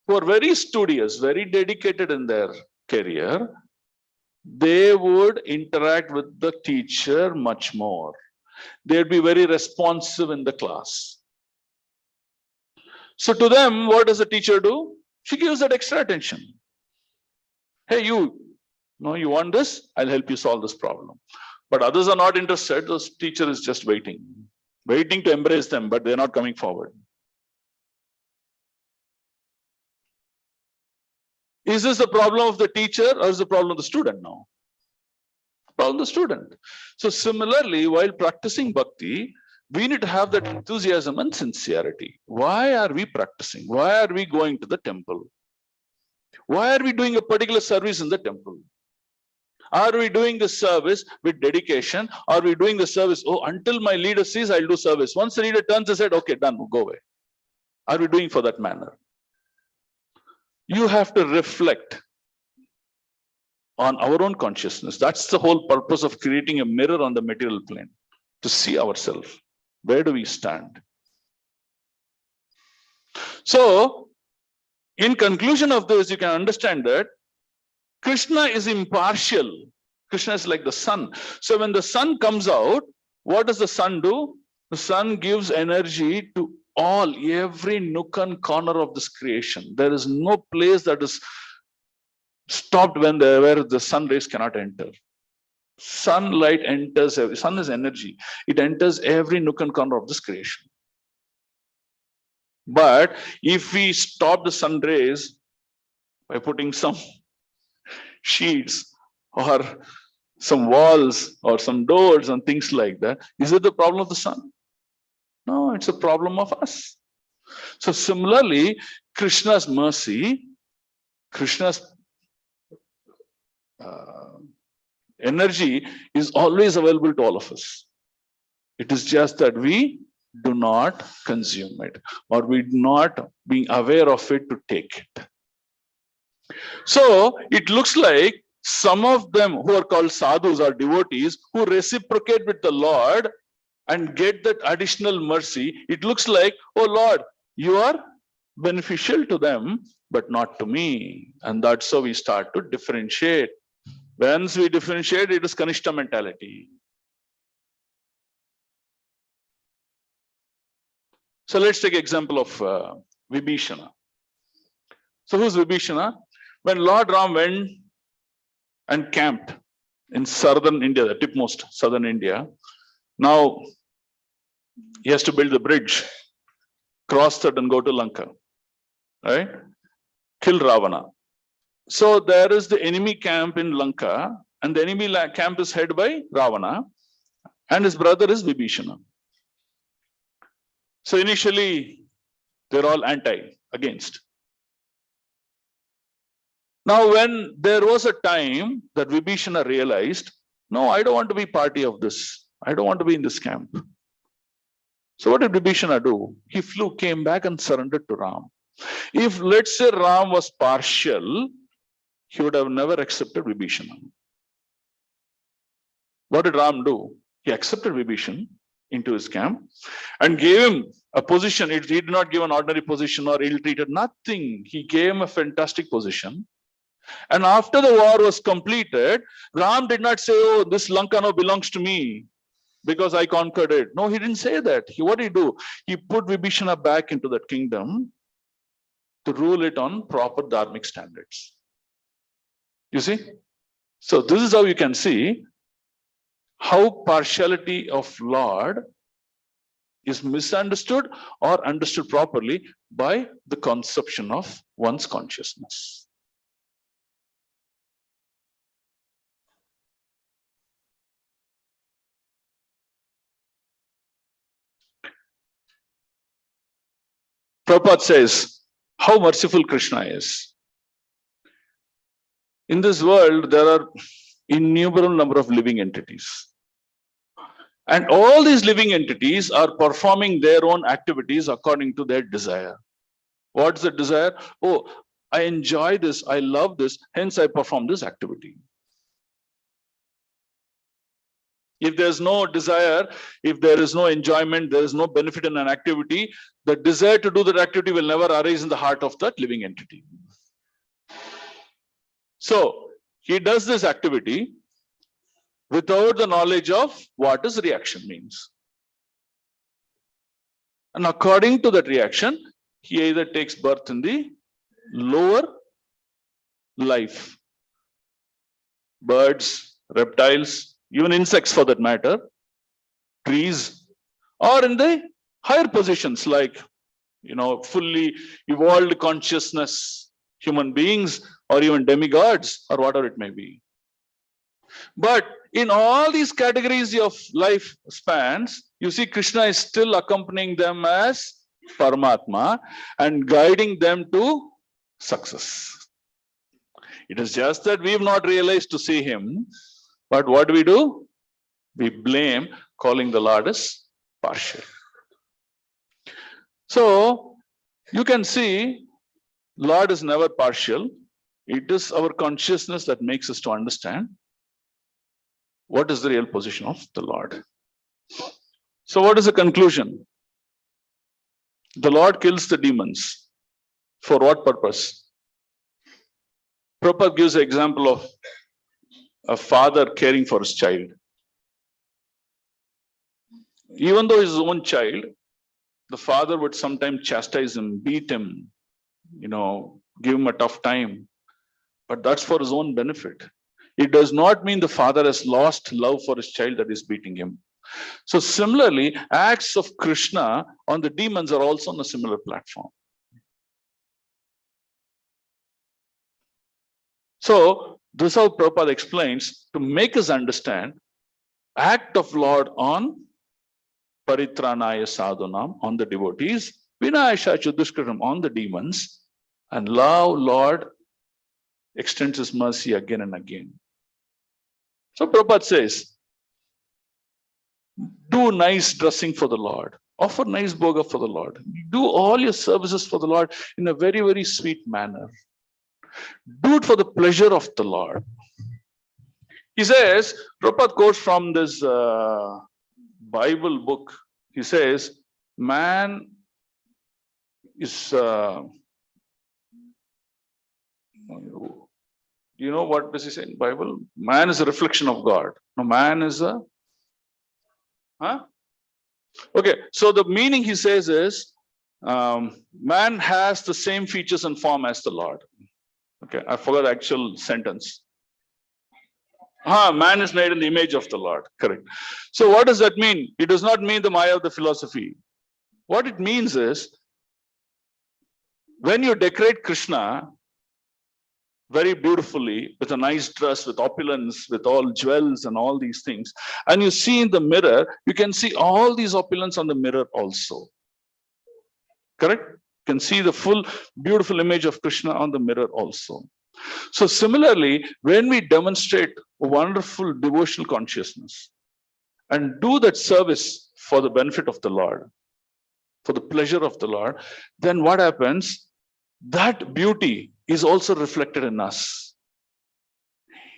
who are very studious, very dedicated in their career. They would interact with the teacher much more. They'd be very responsive in the class. So to them, what does the teacher do? She gives that extra attention. Hey, you want this? I'll help you solve this problem. But others are not interested. The teacher is just waiting to embrace them, but they're not coming forward. Is this the problem of the teacher or is the problem of the student now? Problem of the student. So similarly, while practicing bhakti, we need to have that enthusiasm and sincerity. Why are we practicing? Why are we going to the temple? Why are we doing a particular service in the temple? Are we doing the service with dedication? Are we doing the service, until my leader says I'll do service. Once the leader turns his head, okay, done, go away. Are we doing for that manner? You have to reflect on our own consciousness. That's the whole purpose of creating a mirror on the material plane, to see ourselves. Where do we stand? So, in conclusion of this, you can understand that Krishna is impartial. Krishna is like the sun. So when the sun comes out, what does the sun do? The sun gives energy to every nook and corner of this creation. There is no place that is stopped where the sun rays cannot enter. Sunlight enters, sun is energy. It enters every nook and corner of this creation. But if we stop the sun rays by putting some sheets or some walls or some doors and things like that, is it the problem of the sun? No, it's a problem of us. So similarly, Krishna's mercy, Krishna's energy is always available to all of us. It is just that we do not consume it, or we do not being aware of it to take it. So it looks like some of them who are called sadhus or devotees who reciprocate with the Lord and get that additional mercy. It looks like, oh Lord, you are beneficial to them, but not to me. And that's how we start to differentiate. Once we differentiate, it is Kanishta mentality. So let's take example of Vibhishana. So who's Vibhishana? When Lord Ram went and camped in southern India, the tipmost southern India, now he has to build the bridge, cross that and go to Lanka, right? Kill Ravana. So there is the enemy camp in Lanka, and the enemy camp is headed by Ravana, and his brother is Vibhishana. So initially, they're all against. Now, when there was a time that Vibhishana realized, no, I don't want to be party of this. I don't want to be in this camp. So what did Vibhishana do? He came back and surrendered to Ram. If, let's say, Ram was partial, he would have never accepted Vibhishana. What did Ram do? He accepted Vibhishana into his camp and gave him a position. He did not give an ordinary position or ill-treated, nothing. He gave him a fantastic position. And after the war was completed, Ram did not say, oh, this Lanka now belongs to me because I conquered it. No, he didn't say that. What did he do? He put Vibhishana back into that kingdom to rule it on proper dharmic standards. You see? So this is how you can see how partiality of Lord is misunderstood or understood properly by the conception of one's consciousness. Prabhupada says how merciful Krishna is. In this world, there are innumerable number of living entities. And all these living entities are performing their own activities according to their desire. What's the desire? Oh, I enjoy this, I love this, hence I perform this activity. If there's no desire, if there is no enjoyment, there is no benefit in an activity, the desire to do that activity will never arise in the heart of that living entity. So he does this activity without the knowledge of what his reaction means. And according to that reaction, he either takes birth in the lower life, birds, reptiles, even insects for that matter, trees, or in the higher positions like, fully evolved consciousness, human beings, or even demigods, or whatever it may be. But in all these categories of life spans, you see Krishna is still accompanying them as Paramatma and guiding them to success. It is just that we have not realized to see him, but what do? We blame, calling the Lord as partial. So you can see Lord is never partial. It is our consciousness that makes us to understand what is the real position of the Lord. So what is the conclusion? The Lord kills the demons. For what purpose? Prabhupada gives an example of a father caring for his child. Even though his own child, the father would sometimes chastise him, beat him, give him a tough time. But that's for his own benefit. It does not mean the father has lost love for his child that is beating him. So similarly, acts of Krishna on the demons are also on a similar platform. So this is how Prabhupada explains to make us understand act of Lord on Paritranaya Sadhunam, on the devotees, Vinayasha Dushkritam, on the demons, and Lord extends his mercy again and again. So Prabhupada says, do nice dressing for the Lord, offer nice bhoga for the Lord, do all your services for the Lord in a very, very sweet manner. Do it for the pleasure of the Lord. He says, Rupa quotes from this Bible book. He says, man is, you know what does he say in Bible? Man is a reflection of God. No, man is a, Okay, so the meaning he says is, man has the same features and form as the Lord. Okay, I forgot the actual sentence. Man is made in the image of the Lord. Correct. So what does that mean? It does not mean the Maya of the philosophy. What it means is, when you decorate Krishna very beautifully with a nice dress, with opulence, with all jewels and all these things, and you see in the mirror, you can see all these opulence on the mirror also. Correct? You can see the full beautiful image of Krishna on the mirror also. So similarly, when we demonstrate a wonderful devotional consciousness and do that service for the benefit of the Lord, for the pleasure of the Lord, then what happens? That beauty is also reflected in us.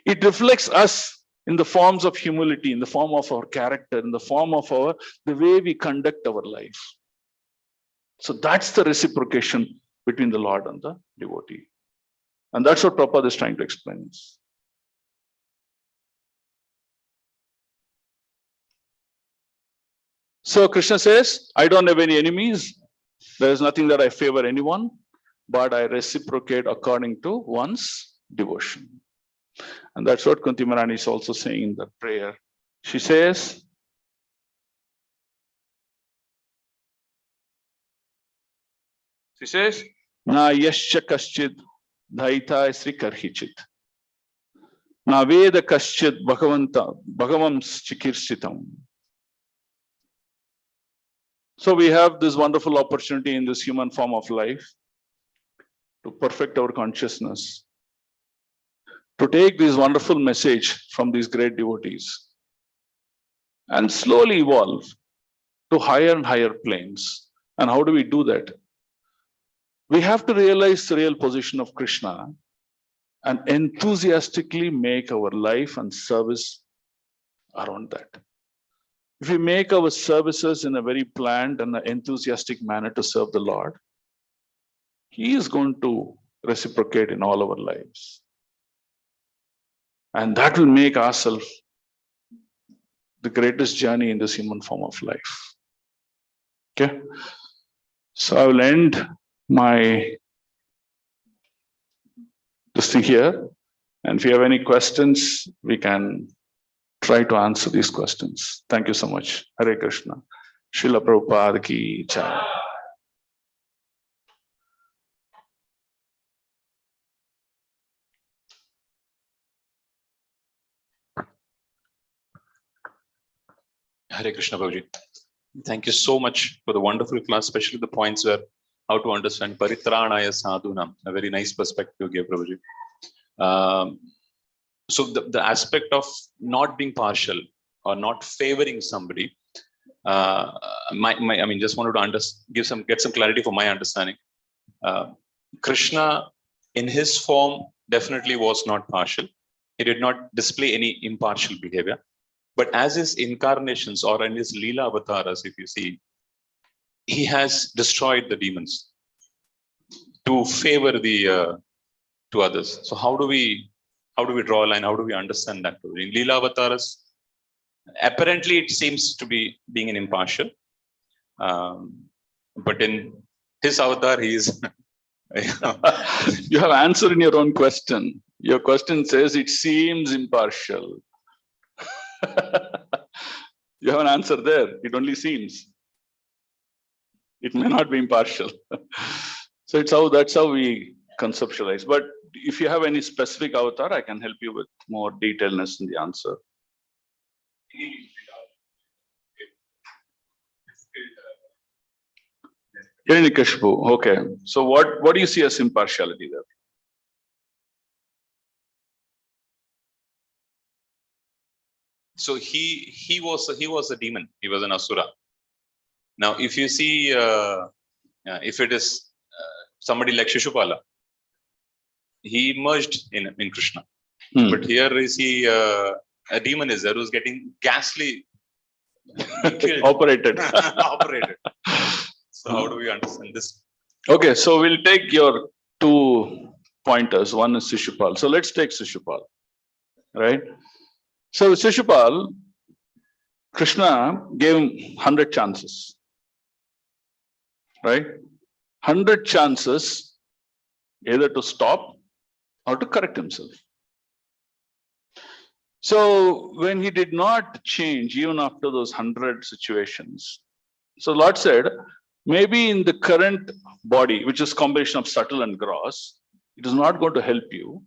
It reflects us in the forms of humility, in the form of our character, in the form of the way we conduct our life. So that's the reciprocation between the Lord and the devotee. And that's what Prabhupada is trying to explain. So Krishna says, I don't have any enemies. There is nothing that I favor anyone, but I reciprocate according to one's devotion. And that's what Kunti Maharani is also saying in that prayer. She says, Na yascha kaschid dhaita sri karhichit. Na veda kaschid bhagavam chikirsitam. So we have this wonderful opportunity in this human form of life to perfect our consciousness, to take this wonderful message from these great devotees and slowly evolve to higher and higher planes. And how do we do that? We have to realize the real position of Krishna and enthusiastically make our life and service around that. If we make our services in a very planned and enthusiastic manner to serve the Lord, He is going to reciprocate in all our lives. And that will make ourselves the greatest journey in this human form of life. Okay. So I will end my this thing here. And if you have any questions, we can try to answer these questions. Thank you so much. Hare Krishna. Srila Prabhupada ki jai. Hare Krishna, Prabhuji. Thank you so much for the wonderful class, especially the points where how to understand Paritranaya Sadhunam. A very nice perspective you gave, Prabhuji. So the aspect of not being partial or not favoring somebody, I mean, just wanted to get some clarity for my understanding. Krishna, in his form, definitely was not partial. He did not display any impartial behavior. But as his incarnations or in his Leela avatars, if you see, he has destroyed the demons to favor the to others. So how do we draw a line? How do we understand that? In Leela avatars, apparently it seems to be being an impartial, but in his avatar, he is. You have answered in your own question. Your question says it seems impartial. You have an answer there. It only seems. It may not be impartial. So that's how we conceptualize. But if you have any specific avatar, I can help you with more detailedness in the answer. Hiranyakashipu. Okay. So what do you see as impartiality there? So he was a demon. He was an asura. Now, if you see, if it is somebody like Shishupala, he merged in Krishna. But here is a demon is there who's getting ghastly killed. Operated. Operated. So how do we understand this? Okay, so we'll take your 2 pointers. One is Shishupal. So let's take Shishupal, right? So Shishupal, Krishna gave him 100 chances, right? 100 chances either to stop or to correct himself. So when he did not change, even after those 100 situations, so Lord said, maybe in the current body, which is combination of subtle and gross, it is not going to help you.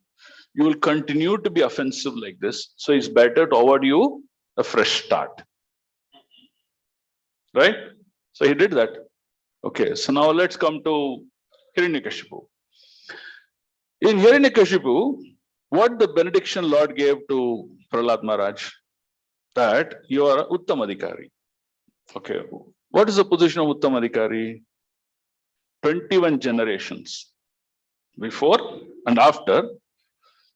You will continue to be offensive like this. So it's better to award you a fresh start. Right? So he did that. Okay, so now let's come to Hiranyakashipu. In Hiranyakashipu, what the benediction Lord gave to Prahlad Maharaj, that you are Uttamadhikari. Okay, what is the position of Uttamadhikari? 21 generations before and after,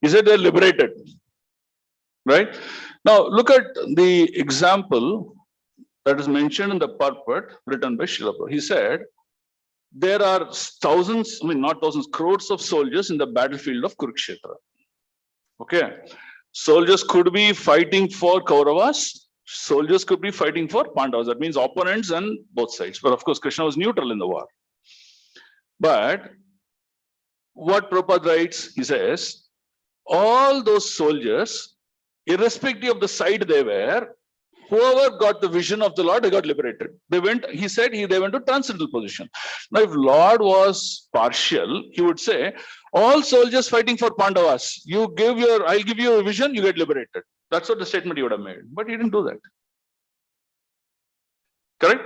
he said they're liberated, right? Now look at the example that is mentioned in the purport written by Srila Prabhupada. He said, there are thousands, not thousands, crores of soldiers in the battlefield of Kurukshetra. Okay, soldiers could be fighting for Kauravas, soldiers could be fighting for Pandavas. That means opponents on both sides. But of course, Krishna was neutral in the war. But what Prabhupada writes, he says, all those soldiers, irrespective of the side they were, whoever got the vision of the Lord, they got liberated. They went, he said, they went to transcendental position. Now, if Lord was partial, he would say, all soldiers fighting for Pandavas, I'll give you a vision, you get liberated. That's what the statement he would have made. But he didn't do that. Correct?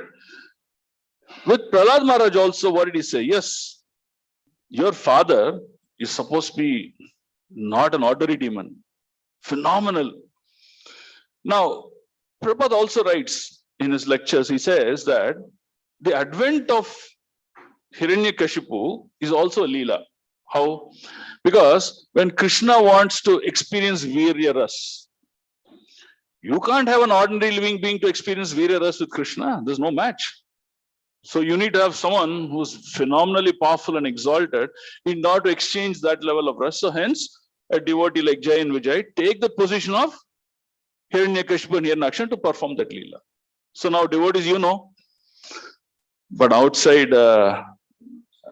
With Prahlad Maharaj also, what did he say? Yes, your father is supposed to be not an ordinary demon. Phenomenal. Now, Prabhupada also writes in his lectures, he says that the advent of Hiranyakashipu is also a Leela. How? Because when Krishna wants to experience Virya Ras, you can't have an ordinary living being to experience Virya Ras with Krishna. There's no match. So you need to have someone who's phenomenally powerful and exalted in order to exchange that level of rasa. So hence, a devotee like Jai and Vijay take the position of Hiranyakashipu and Hiranyaksha to perform that Leela. So now devotees, but outside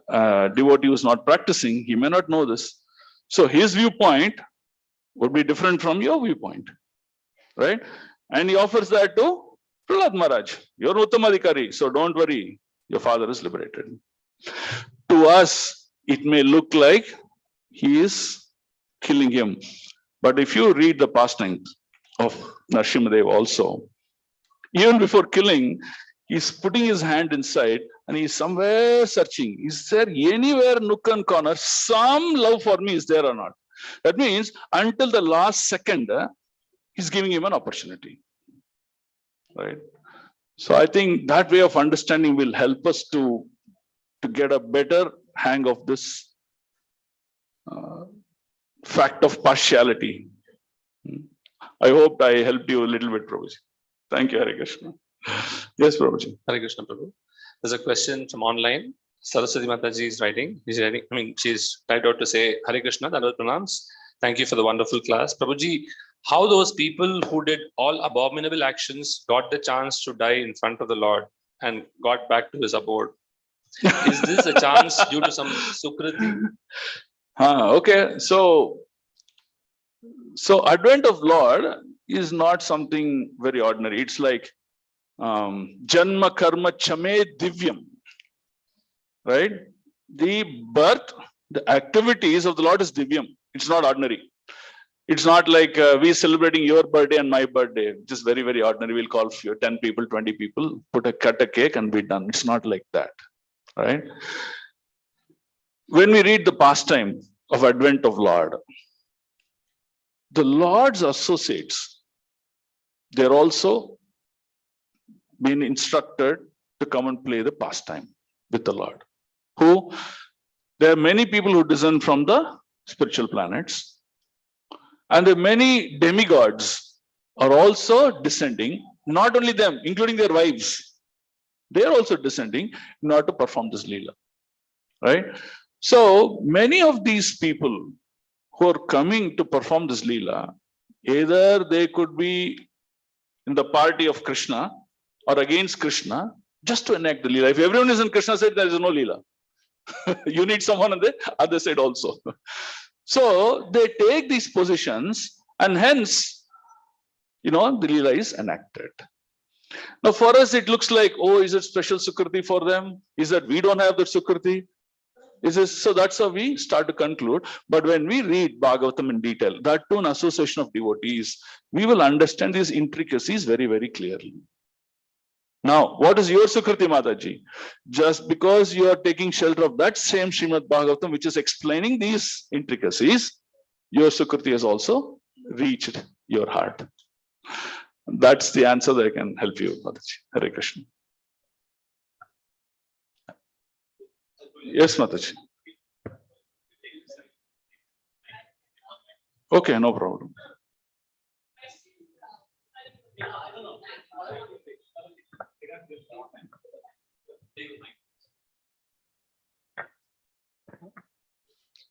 devotee who is not practicing, he may not know this. So his viewpoint would be different from your viewpoint, right? And he offers that to Prahlad Maharaj. You're Uttamadhikari, so don't worry, your father is liberated. To us, it may look like he is killing him. But if you read the pastimes of Narasimhadev also, even before killing, he's putting his hand inside and he's somewhere searching. Is there anywhere, nook and corner, some love for me is there or not? That means until the last second, he's giving him an opportunity, right? So I think that way of understanding will help us to get a better hang of this fact of partiality. I hope I helped you a little bit, Prabhuji. Thank you, Hare Krishna. Yes, Prabhuji. Hare Krishna, Prabhu. There's a question from online. Saraswati Mataji is writing. She's typed out to say, Hare Krishna, Dandavat Pranams. Thank you for the wonderful class. Prabhuji, how those people who did all abominable actions got the chance to die in front of the Lord and got back to his abode? Is this a chance due to some sukriti? Okay, so advent of Lord is not something very ordinary. It's like Janma Karma Chame Divyam, right? The birth, the activities of the Lord is Divyam. It's not ordinary. It's not like we celebrating your birthday and my birthday, just very, very ordinary. We'll call 10 people, 20 people, cut a cake and be done. It's not like that, right? When we read the pastime of advent of Lord, the Lord's associates, they're also been instructed to come and play the pastime with the Lord. There are many people who descend from the spiritual planets, and the many demigods are also descending, not only them, including their wives. They are also descending in order to perform this Leela, right? So many of these people who are coming to perform this Leela, either they could be in the party of Krishna or against Krishna, just to enact the Leela. If everyone is in Krishna's side, there is no Leela. You need someone on the other side also. So they take these positions and hence, the Leela is enacted. Now for us, it looks like, is it special Sukriti for them? Is that we don't have the Sukriti? So that's how we start to conclude. But when we read Bhagavatam in detail, that too an association of devotees, we will understand these intricacies very, very clearly. Now, what is your Sukriti, Mataji? Just because you are taking shelter of that same Srimad Bhagavatam, which is explaining these intricacies, your Sukriti has also reached your heart. That's the answer that I can help you, Mataji. Hare Krishna. Yes, Mataji. Okay, no problem.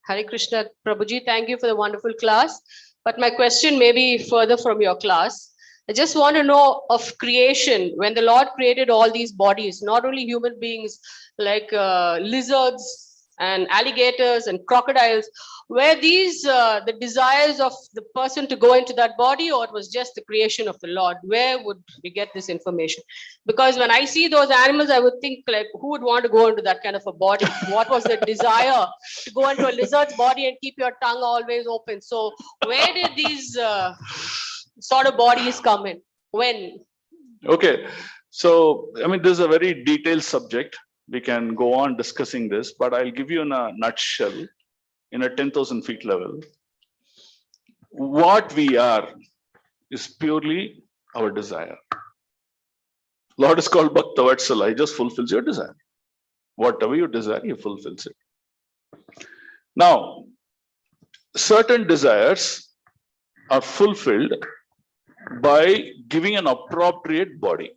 Hare Krishna, Prabhuji, thank you for the wonderful class. But my question may be further from your class. I just want to know of creation. When the Lord created all these bodies, not only human beings like lizards and alligators and crocodiles, were these the desires of the person to go into that body, or it was just the creation of the Lord? Where would we get this information? Because when I see those animals, I would think, like, who would want to go into that kind of a body? What was the desire to go into a lizard's body and keep your tongue always open? So where did these sort of bodies come in? When? Okay, so this is a very detailed subject. We can go on discussing this, but I'll give you in a nutshell, in a 10,000 feet level. What we are is purely our desire. Lord is called Bhakta Vatsala. He just fulfills your desire. Whatever you desire, he fulfills it. Now, certain desires are fulfilled by giving an appropriate body.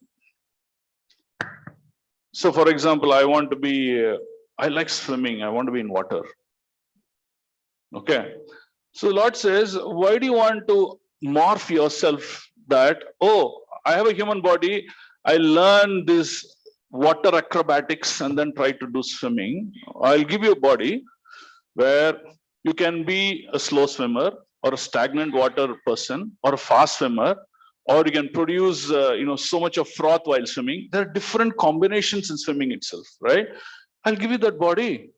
So, for example, I want to be, I like swimming, I want to be in water. Okay. So, the Lord says, why do you want to morph yourself that, oh, I have a human body, I learn this water acrobatics and then try to do swimming. I'll give you a body where you can be a slow swimmer or a stagnant water person or a fast swimmer, or you can produce so much of froth while swimming. There are different combinations in swimming itself, right? I'll give you that body.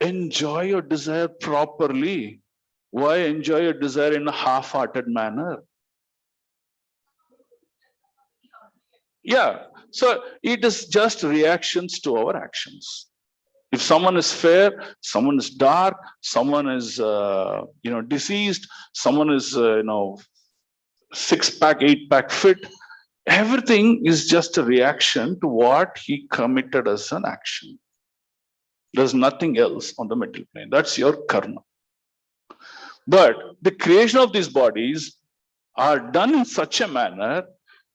Enjoy your desire properly. Why enjoy your desire in a half-hearted manner? Yeah, so it is just reactions to our actions. If someone is fair, someone is dark, someone is deceased, someone is 6-pack, 8-pack fit, everything is just a reaction to what he committed as an action. There's nothing else on the mental plane. That's your karma. But the creation of these bodies are done in such a manner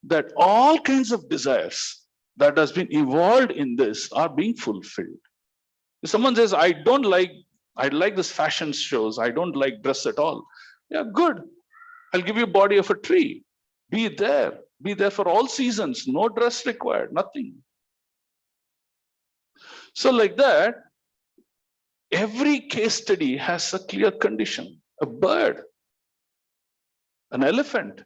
that all kinds of desires that has been evolved in this are being fulfilled. If someone says, I like this fashion shows, I don't like dress at all. Yeah, good. I'll give you a body of a tree. Be there for all seasons, no dress required, nothing. So like that, every case study has a clear condition. A bird, an elephant,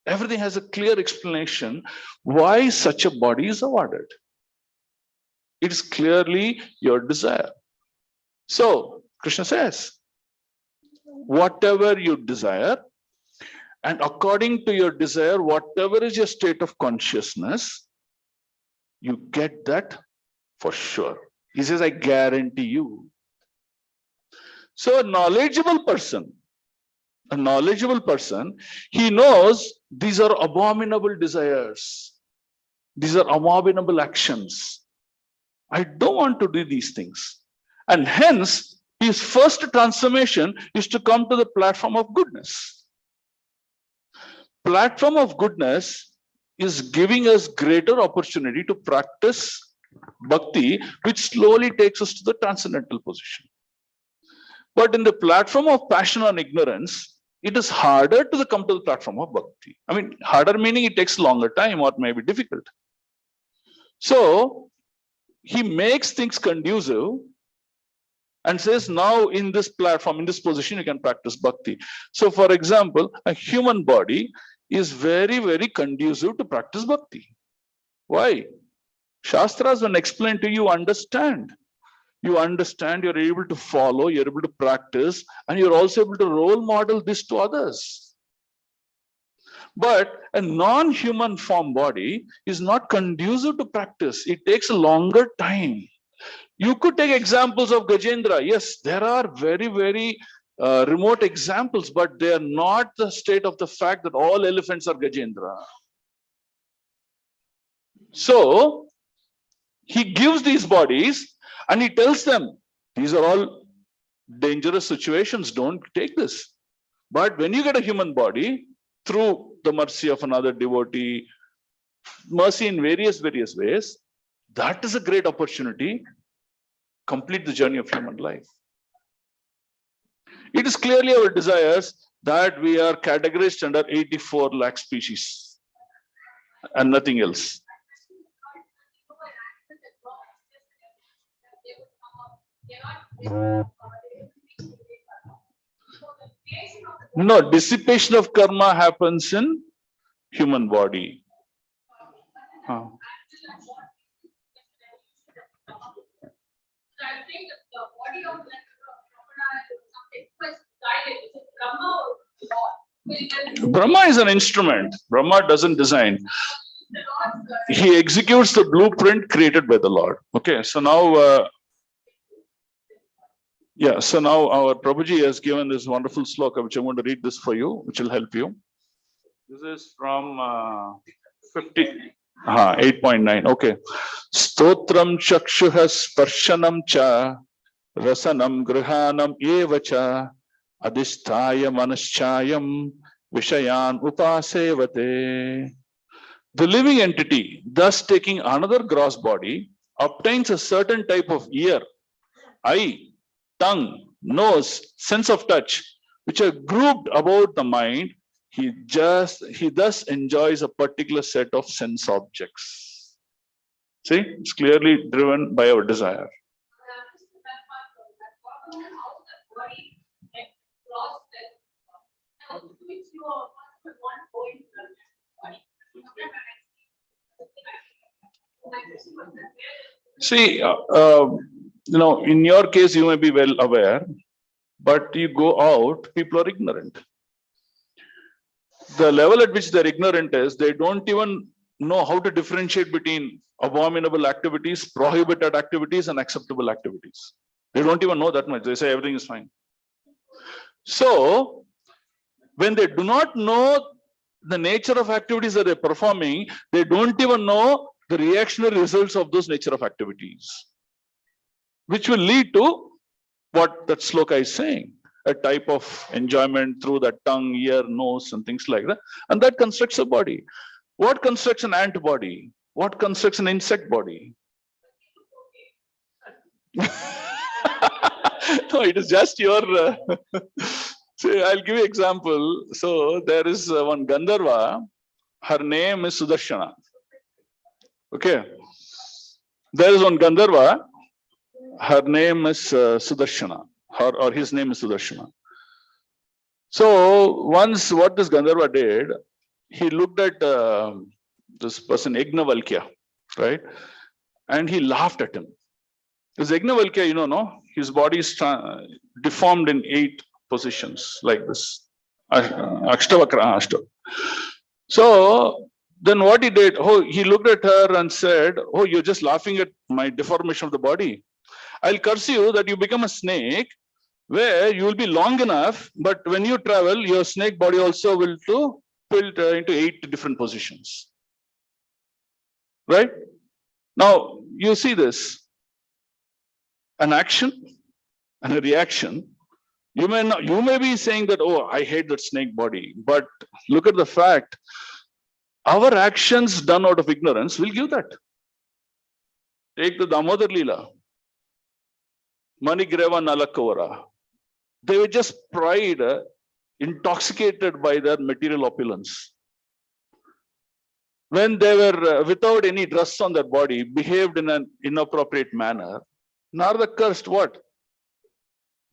everything has a clear explanation why such a body is awarded. It is clearly your desire. So Krishna says, whatever you desire, and according to your desire, whatever is your state of consciousness, you get that for sure. He says, I guarantee you. So a knowledgeable person, he knows these are abominable desires. These are abominable actions. I don't want to do these things. And hence, his first transformation is to come to the platform of goodness. Platform of goodness is giving us greater opportunity to practice bhakti, which slowly takes us to the transcendental position. But in the platform of passion and ignorance, it is harder to come to the platform of bhakti. I mean, harder meaning it takes longer time or may be difficult. So he makes things conducive and says, now in this platform, in this position, you can practice bhakti. So for example, a human body is very, very conducive to practice bhakti. Why? Shastras, when explained to you, understand. You understand, you're able to follow, you're able to practice, and you're also able to role model this to others. But a non-human form body is not conducive to practice. It takes a longer time. You could take examples of Gajendra. Yes, there are very, very remote examples, but they are not the state of the fact that all elephants are Gajendra. So he gives these bodies and he tells them, these are all dangerous situations, don't take this. But when you get a human body, through the mercy of another devotee, mercy in various ways, that is a great opportunity. Complete the journey of human life. It is clearly our desires that we are categorized under 84 lakh species and nothing else. No, dissipation of karma happens in human body. Brahma is an instrument. Brahma doesn't design. He executes the blueprint created by the Lord. Okay, so now, so now our Prabhuji has given this wonderful sloka, which I'm going to read this for you, which will help you. This is from 8.9. Okay. Stotram chakshuha sparshanam cha rasanam grihanam evacha adhisthaya manaschayam vishayan upasevate. The living entity, thus taking another gross body, obtains a certain type of ear, eye, tongue, nose, sense of touch, which are grouped about the mind. He thus enjoys a particular set of sense objects. See, it's clearly driven by our desire. See, in your case, you may be well aware, but you go out, people are ignorant. The level at which they're ignorant is they don't even know how to differentiate between abominable activities, prohibited activities, and acceptable activities. They don't even know that much. They say everything is fine. So, when they do not know the nature of activities that they're performing, they don't even know the reactionary results of those nature of activities, which will lead to what that sloka is saying, a type of enjoyment through the tongue, ear, nose, and things like that. And that constructs a body. What constructs an ant body? What constructs an insect body? No, it is just your. See, I'll give you an example. So there is one Gandharva. Her name is Sudarshana. Okay. There is one Gandharva. Her name is Sudarshana. Or his name is Sudarshana. So once what this Gandharva did, he looked at this person Yagnavalkya, right? And he laughed at him. This Yagnavalkya, no, his body is deformed in 8 positions like this. Ashtavakra. So then what he did, he looked at her and said, you're just laughing at my deformation of the body. I'll curse you that you become a snake where you will be long enough, but when you travel, your snake body also will build into 8 different positions. Right? Now, you see this. An action and a reaction. You may be saying that, I hate that snake body, but look at the fact, our actions done out of ignorance will give that. Take the Damodar Leela. Manigreva Nalakavara. They were just pride, intoxicated by their material opulence. When they were without any dress on their body, behaved in an inappropriate manner, Narada cursed what?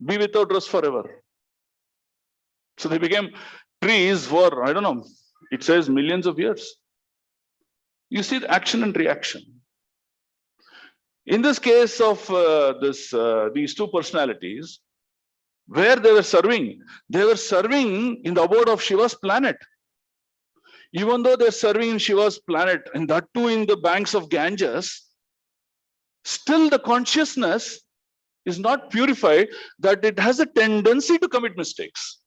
Be without dress forever. So they became trees for, I don't know, it says millions of years. You see the action and reaction. In this case of these 2 personalities, where they were serving in the abode of Shiva's planet. Even though they're serving in Shiva's planet, and that too in the banks of Ganges, still the consciousness is not purified, that it has a tendency to commit mistakes.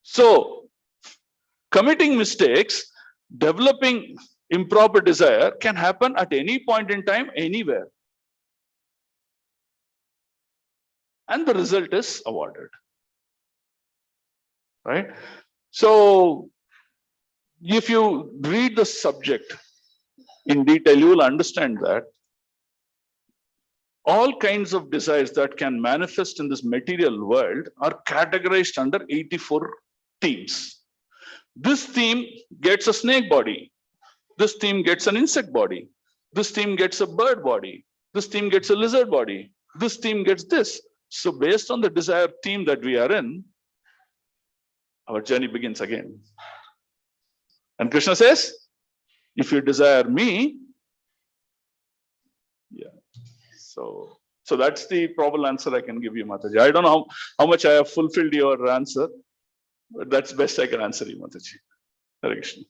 So, committing mistakes, developing improper desire can happen at any point in time, anywhere. And the result is awarded. Right? So, if you read the subject in detail, you will understand that all kinds of desires that can manifest in this material world are categorized under 84 themes. This theme gets a snake body. This theme gets an insect body. This theme gets a bird body. This theme gets a lizard body. This theme gets this. So based on the desire theme that we are in, our journey begins again. And Krishna says, if you desire me, So that's the probable answer I can give you, Mataji. I don't know how much I have fulfilled your answer, but that's best I can answer you, Mataji. Hare Krishna.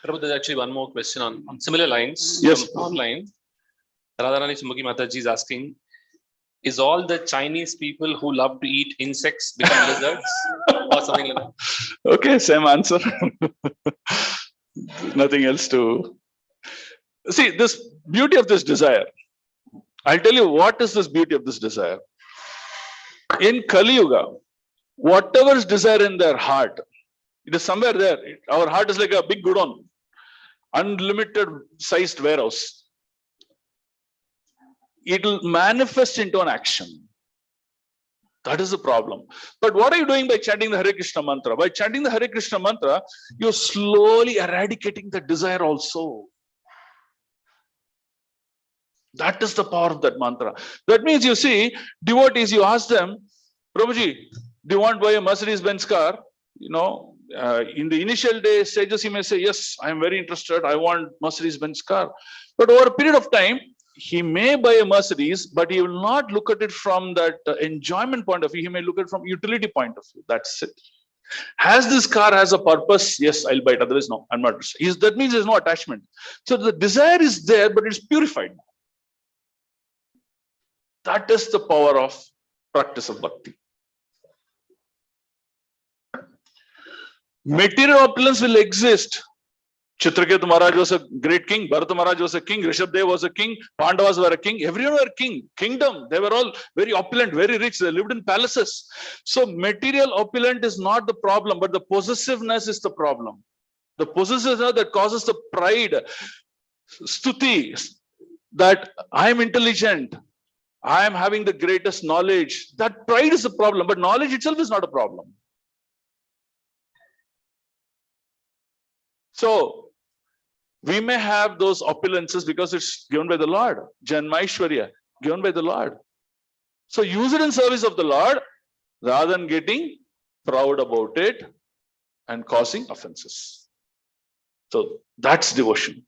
Prabhu, there's actually one more question on similar lines. Yes. From online. Radharani Sumuki Mataji is asking, is all the Chinese people who love to eat insects become lizards or something like that? Okay, same answer. Nothing else to. See, this beauty of this desire. I'll tell you what is this beauty of this desire. In Kali Yuga, whatever is desire in their heart, it is somewhere there. Our heart is like a big godown, unlimited sized warehouse. It will manifest into an action. That is the problem. But what are you doing by chanting the Hare Krishna mantra? By chanting the Hare Krishna mantra, you're slowly eradicating the desire also. That is the power of that mantra. That means, you see, devotees, you ask them, Prabhuji, do you want to buy a Mercedes-Benz car? In the initial days, stages, he may say, yes, I am very interested. I want Mercedes-Benz car. But over a period of time, he may buy a Mercedes, but he will not look at it from that enjoyment point of view. He may look at it from utility point of view. That's it. Has this car has a purpose? Yes, I'll buy it. Otherwise, no, I'm not. That means there's no attachment. So the desire is there, but it's purified. That is the power of practice of bhakti. Material opulence will exist. Chitraketu Maharaj was a great king. Bharata Maharaj was a king. Rishabdev was a king. Pandavas were a king. Everyone were king. Kingdom. They were all very opulent, very rich. They lived in palaces. So material opulent is not the problem, but the possessiveness is the problem. The possessiveness that causes the pride, stuti, that I am intelligent. I am having the greatest knowledge. That pride is a problem, but knowledge itself is not a problem. So we may have those opulences because it's given by the Lord. Janmaishwarya, given by the Lord. So use it in service of the Lord rather than getting proud about it and causing offenses. So that's devotion.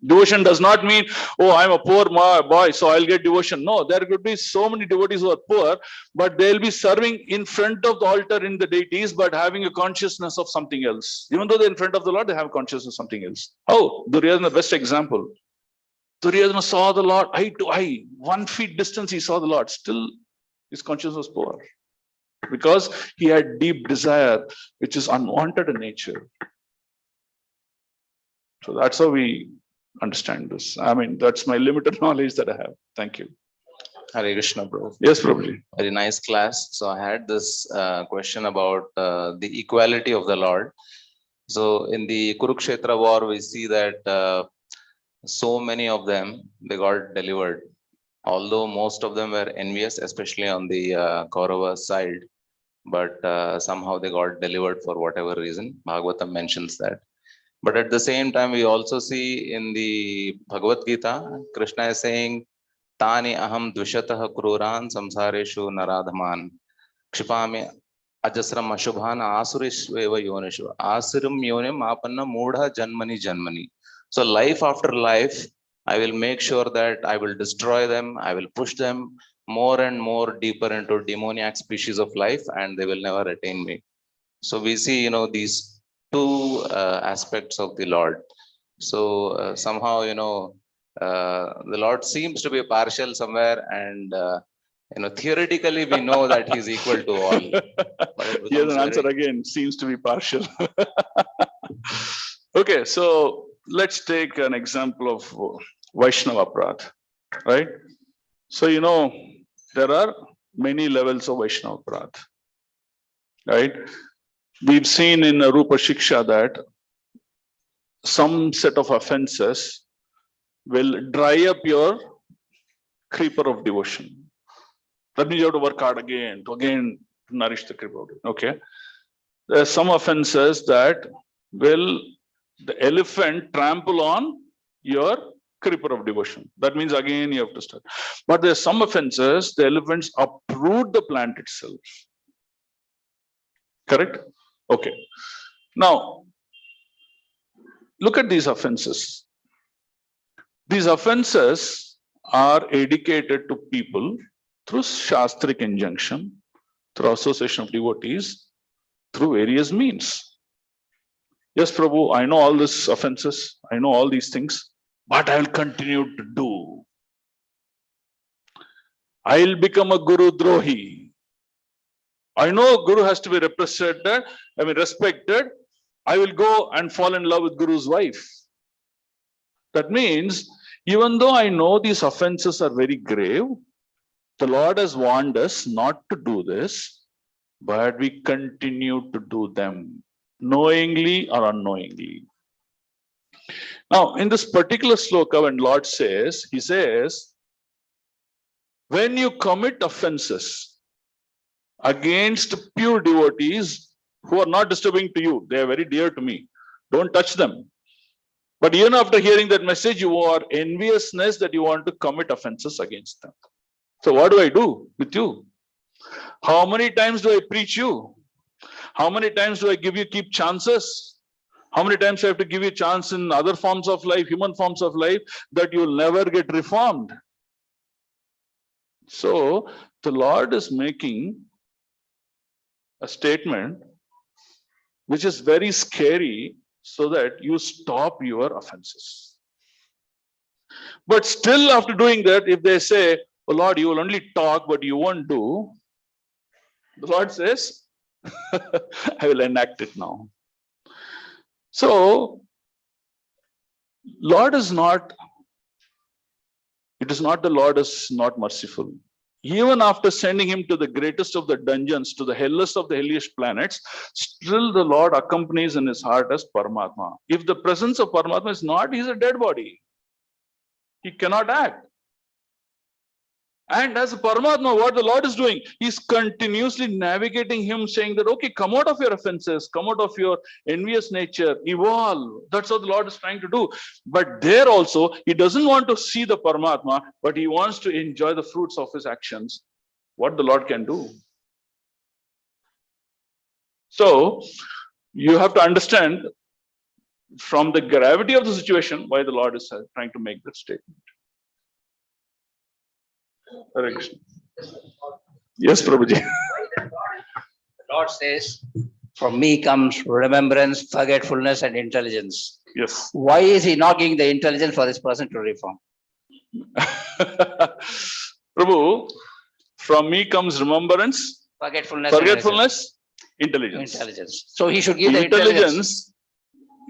Devotion does not mean, oh, I'm a poor boy, so I'll get devotion. No, there could be so many devotees who are poor, but they'll be serving in front of the altar in the deities, but having a consciousness of something else. Even though they're in front of the Lord, they have consciousness of something else. Oh, Duryodhana, the best example. Duryodhana saw the Lord eye to eye, 1 feet distance, he saw the Lord. Still, his consciousness was poor because he had deep desire, which is unwanted in nature. So that's how we understand this. I mean, that's my limited knowledge that I have. Thank you. Hare Krishna, bro. Yes, Prabhuji. Very nice class. So I had this question about the equality of the Lord. So in the Kurukshetra war, we see that so many of them, they got delivered. Although most of them were envious, especially on the Kaurava side, but somehow they got delivered for whatever reason. Bhagavata mentions that. But at the same time, we also see in the Bhagavad Gita, Krishna is saying, Tani aham dvishatah kruran samsareshu naradhaman kshipami ajasram ashubhana asurishveva yonishu asiram yonim apanna mudha janmani janmani. So life after life, I will make sure that I will destroy them. I will push them more and more deeper into demoniac species of life, and they will never attain me. So we see, these two aspects of the Lord. So somehow, the Lord seems to be partial somewhere, and theoretically we know that he's equal to all. Here's an answer again, seems to be partial. Okay, so let's take an example of Vaishnava Aparadha, right? So, there are many levels of Vaishnava Aparadha, right? We've seen in Rupa Shiksha that some set of offenses will dry up your creeper of devotion. That means you have to work hard again to nourish the creeper. Okay. There are some offenses that will the elephant trample on your creeper of devotion. That means again you have to start. But there are some offenses, the elephants uproot the plant itself. Correct? Okay. Now, look at these offenses. These offenses are educated to people through Shastric injunction, through association of devotees, through various means. Yes, Prabhu, I know all these offenses, I know all these things, but I will continue to do. I'll become a Guru Drohi. I know Guru has to be respected, I will go and fall in love with Guru's wife. That means, even though I know these offenses are very grave, the Lord has warned us not to do this, but we continue to do them, knowingly or unknowingly. Now, in this particular sloka, when Lord says, he says, when you commit offenses against pure devotees who are not disturbing to you, they are very dear to me, don't touch them. But even after hearing that message, you are enviousness that you want to commit offenses against them. So what do I do with you? How many times do I preach you? How many times do I keep chances? How many times do I have to give you a chance in other forms of life, human forms of life, that you'll never get reformed? So the Lord is making a statement which is very scary, so that you stop your offenses. But still, after doing that, if they say, oh Lord, you will only talk, but you won't do, the Lord says, I will enact it now. So, Lord is not, it is not the Lord is not merciful. Even after sending him to the greatest of the dungeons, to the hellest of the hellish planets, still the Lord accompanies in his heart as Paramatma. If the presence of Paramatma is not, he is a dead body. He cannot act. And as a Paramatma, what the Lord is doing, he's continuously navigating him, saying that, okay, come out of your offenses, come out of your envious nature, evolve. That's what the Lord is trying to do. But there also, he doesn't want to see the Paramatma, but he wants to enjoy the fruits of his actions, what the Lord can do. So, you have to understand from the gravity of the situation why the Lord is trying to make that statement. Hare Krishna. Yes, Prabhuji. The Lord says, from me comes remembrance, forgetfulness, and intelligence. Yes. Why is he not giving the intelligence for this person to reform? Prabhu, from me comes remembrance, Forgetfulness, intelligence. So he should give the intelligence.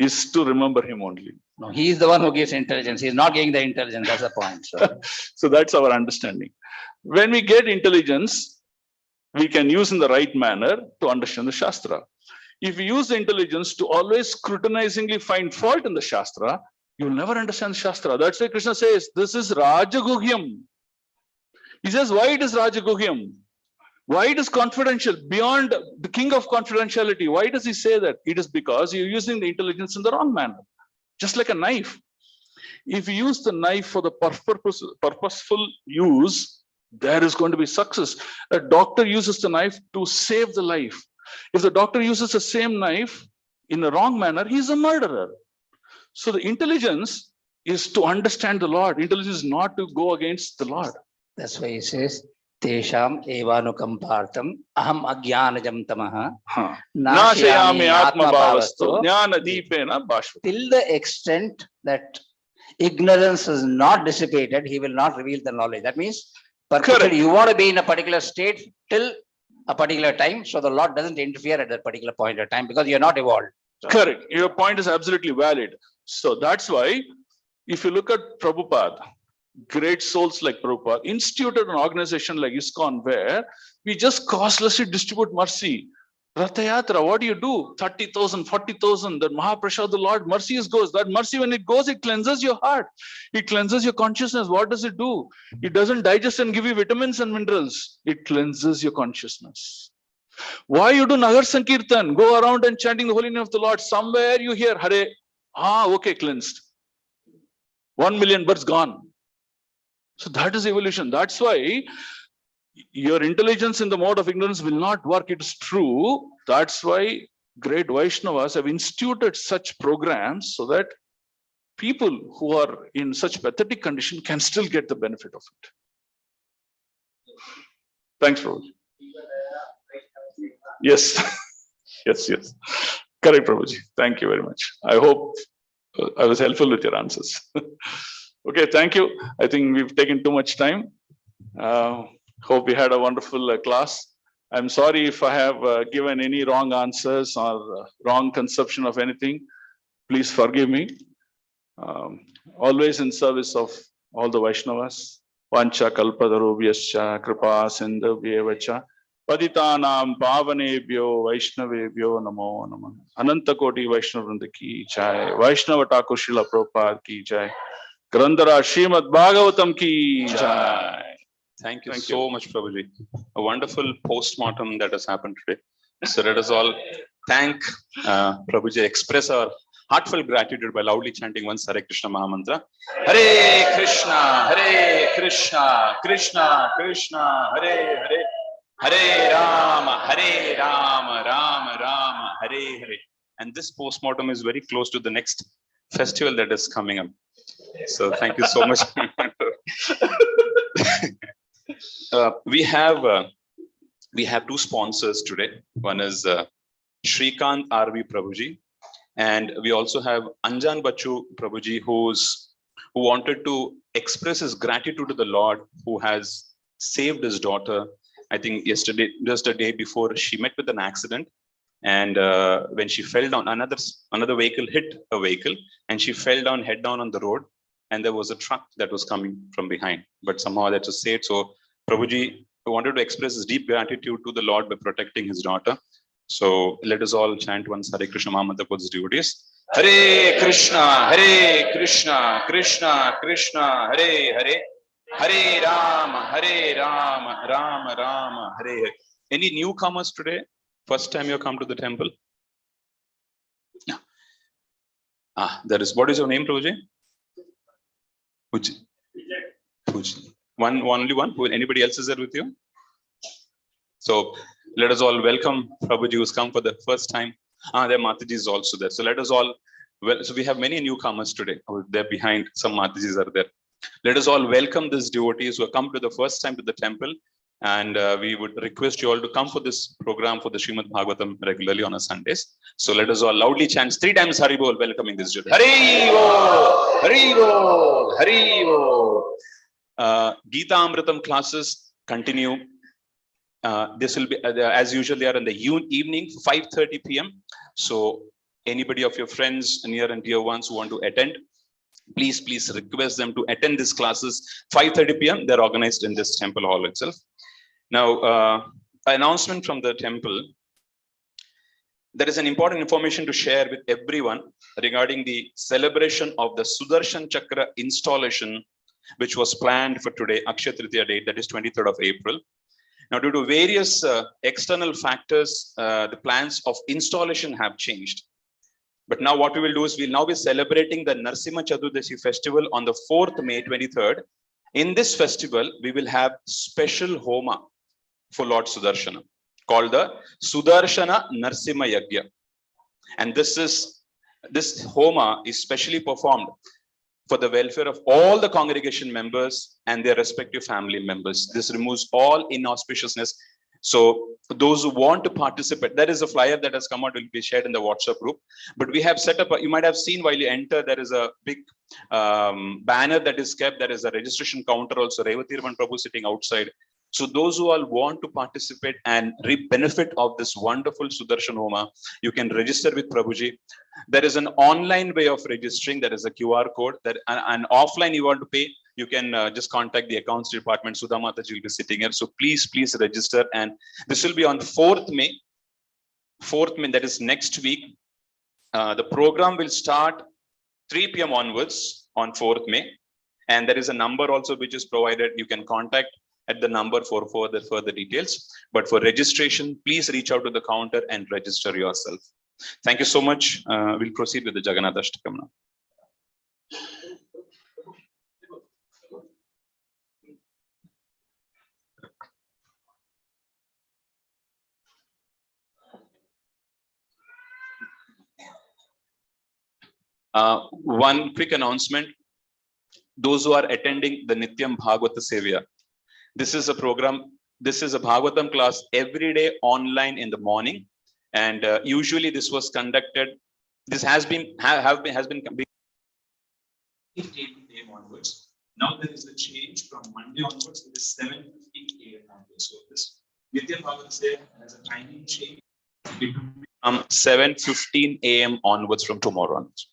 Is to remember him only. No, he is the one who gives intelligence. He is not giving the intelligence. That's the point. So, so that's our understanding. When we get intelligence, we can use in the right manner to understand the Shastra. If we use the intelligence to always scrutinizingly find fault in the Shastra, you will never understand the Shastra. That's why Krishna says, this is Rajaguhyam. He says, why it is Rajaguhyam? Why it is confidential, beyond the king of confidentiality? Why does he say that? It is because you're using the intelligence in the wrong manner. Just like a knife. If you use the knife for the purposeful use, there is going to be success. A doctor uses the knife to save the life. If the doctor uses the same knife in a wrong manner, he is a murderer. So the intelligence is to understand the Lord. Intelligence is not to go against the Lord. That's why he says, Tesham evanukampartam aham agyanajam tamaha nashayami atma bhavastu jnana deepena bhashvati. Till the extent that ignorance is not dissipated, he will not reveal the knowledge. That means, particularly, you want to be in a particular state till a particular time, so the Lord doesn't interfere at that particular point of time because you're not evolved. So, correct. Your point is absolutely valid. So that's why, if you look at Prabhupada, great souls like Prabhupada instituted an organization like ISKCON, where we just costlessly distribute mercy. Rathayatra, what do? 30,000, 40,000, that Mahaprasad, the Lord, mercy goes. That mercy, when it goes, it cleanses your heart. It cleanses your consciousness. What does it do? It doesn't digest and give you vitamins and minerals. It cleanses your consciousness. Why you do Nagar Sankirtan? Go around and chanting the holy name of the Lord. Somewhere you hear, Hare, okay, cleansed. 1 million birds gone. So that is evolution. That's why your intelligence in the mode of ignorance will not work. It is true. That's why great Vaishnavas have instituted such programs so that people who are in such pathetic condition can still get the benefit of it. Thanks, Prabhuji. Yes. Yes. Correct, Prabhuji. Thank you very much. I hope I was helpful with your answers. Okay, thank you. I think we've taken too much time. Hope we had a wonderful class. I'm sorry if I have given any wrong answers or wrong conception of anything. Please forgive me. Always in service of all the Vaishnavas. Vancha kalpadarubhyascha kripa sindhubhyevacha patitanam pavanebhyo Vaishnavebhyo namo namah. Ananta Koti Vaishnava Vrinda ki jai. Vaishnava Thakur Srila Prabhupada ki jai. Grandhara Srimad Bhagavatam ki jai. Thank you Thank so much, Prabhuji. A wonderful postmortem that has happened today. So let us all thank Prabhuji, express our heartfelt gratitude by loudly chanting once Hare Krishna Mahamantra. Hare Krishna, Krishna Krishna, Hare Hare, Hare Rama, Rama, Hare Hare. And this postmortem is very close to the next festival that is coming up. So thank you so much. We have two sponsors today. One is Shrikant R.V. Prabhuji, and we also have Anjan Bachu Prabhuji, who wanted to express his gratitude to the Lord, who has saved his daughter. I think yesterday, just a day before, she met with an accident, and when she fell down, another vehicle hit a vehicle, and she fell down, head down on the road, and there was a truck that was coming from behind, but somehow that was saved. So Prabhuji wanted to express his deep gratitude to the Lord by protecting his daughter. So let us all chant once Hare Krishna Mahamantra for his devotees. Hare Krishna, Krishna Krishna, Hare Hare, Hare Rama, Rama, Hare Hare. Any newcomers today? First time you come to the temple? Yeah. There is. What is your name, Prabhuji? Puji. Only one. Anybody else is there with you? So let us all welcome Prabhuji, who's come for the first time. There Mataji is also there. So let us all. So we have many newcomers today. They're behind. Some Matajis are there. Let us all welcome these devotees who have come to the first time to the temple. And we would request you all to come for this program for the Srimad Bhagavatam regularly on a Sundays. So let us all loudly chant 3 times Hari Bol, welcoming this devotee. Hari Bol, Hari Bol, Hari Bol. Gita Amritam classes continue. This will be, as usual, they are in the evening, 5:30 p.m. So anybody of your friends, near and dear ones who want to attend, please request them to attend these classes. 5:30 p.m. They're organized in this temple hall itself. Now, announcement from the temple. There is an important information to share with everyone regarding the celebration of the Sudarshan Chakra installation, which was planned for today, Akshaya Tritiya date, that is 23rd of April. Now, due to various external factors, the plans of installation have changed. But now what we will do is we'll now be celebrating the Narsimha Chaturdashi festival on the 4th May 23rd. In this festival, we will have special Homa for Lord Sudarshana called the Sudarshana Narsimha Yagya. And this Homa is specially performed for the welfare of all the congregation members and their respective family members. This removes all inauspiciousness. So those who want to participate, there is a flyer that has come out, will be shared in the WhatsApp group. But we have set up, you might have seen while you enter, there is a big banner that is kept. There is a registration counter also, Revathirvan Prabhu sitting outside. So those who all want to participate and reap benefit of this wonderful Sudarshan Homa, you can register with Prabhuji. There is an online way of registering. There is a QR code. And offline you want to pay, you can just contact the accounts department. Sudha Mataji will be sitting here. So please register. And this will be on 4th May. 4th May, that is next week. The program will start 3 p.m. onwards on 4th May. And there is a number also which is provided. You can contact at the number for further details. But for registration, please reach out to the counter and register yourself. Thank you so much. We'll proceed with the Jagannath Ashtakam now. One quick announcement. Those who are attending the Nityam Bhagavata Sevaya, this is a program, this is a Bhagavatam class every day online in the morning. And usually this was conducted, this has been onwards. Now there is a change from Monday onwards, it is 7:50 a.m. onwards. So this Nityam Bhagavata said as a timing change, it will be from 7:15 a.m. onwards from tomorrow onwards.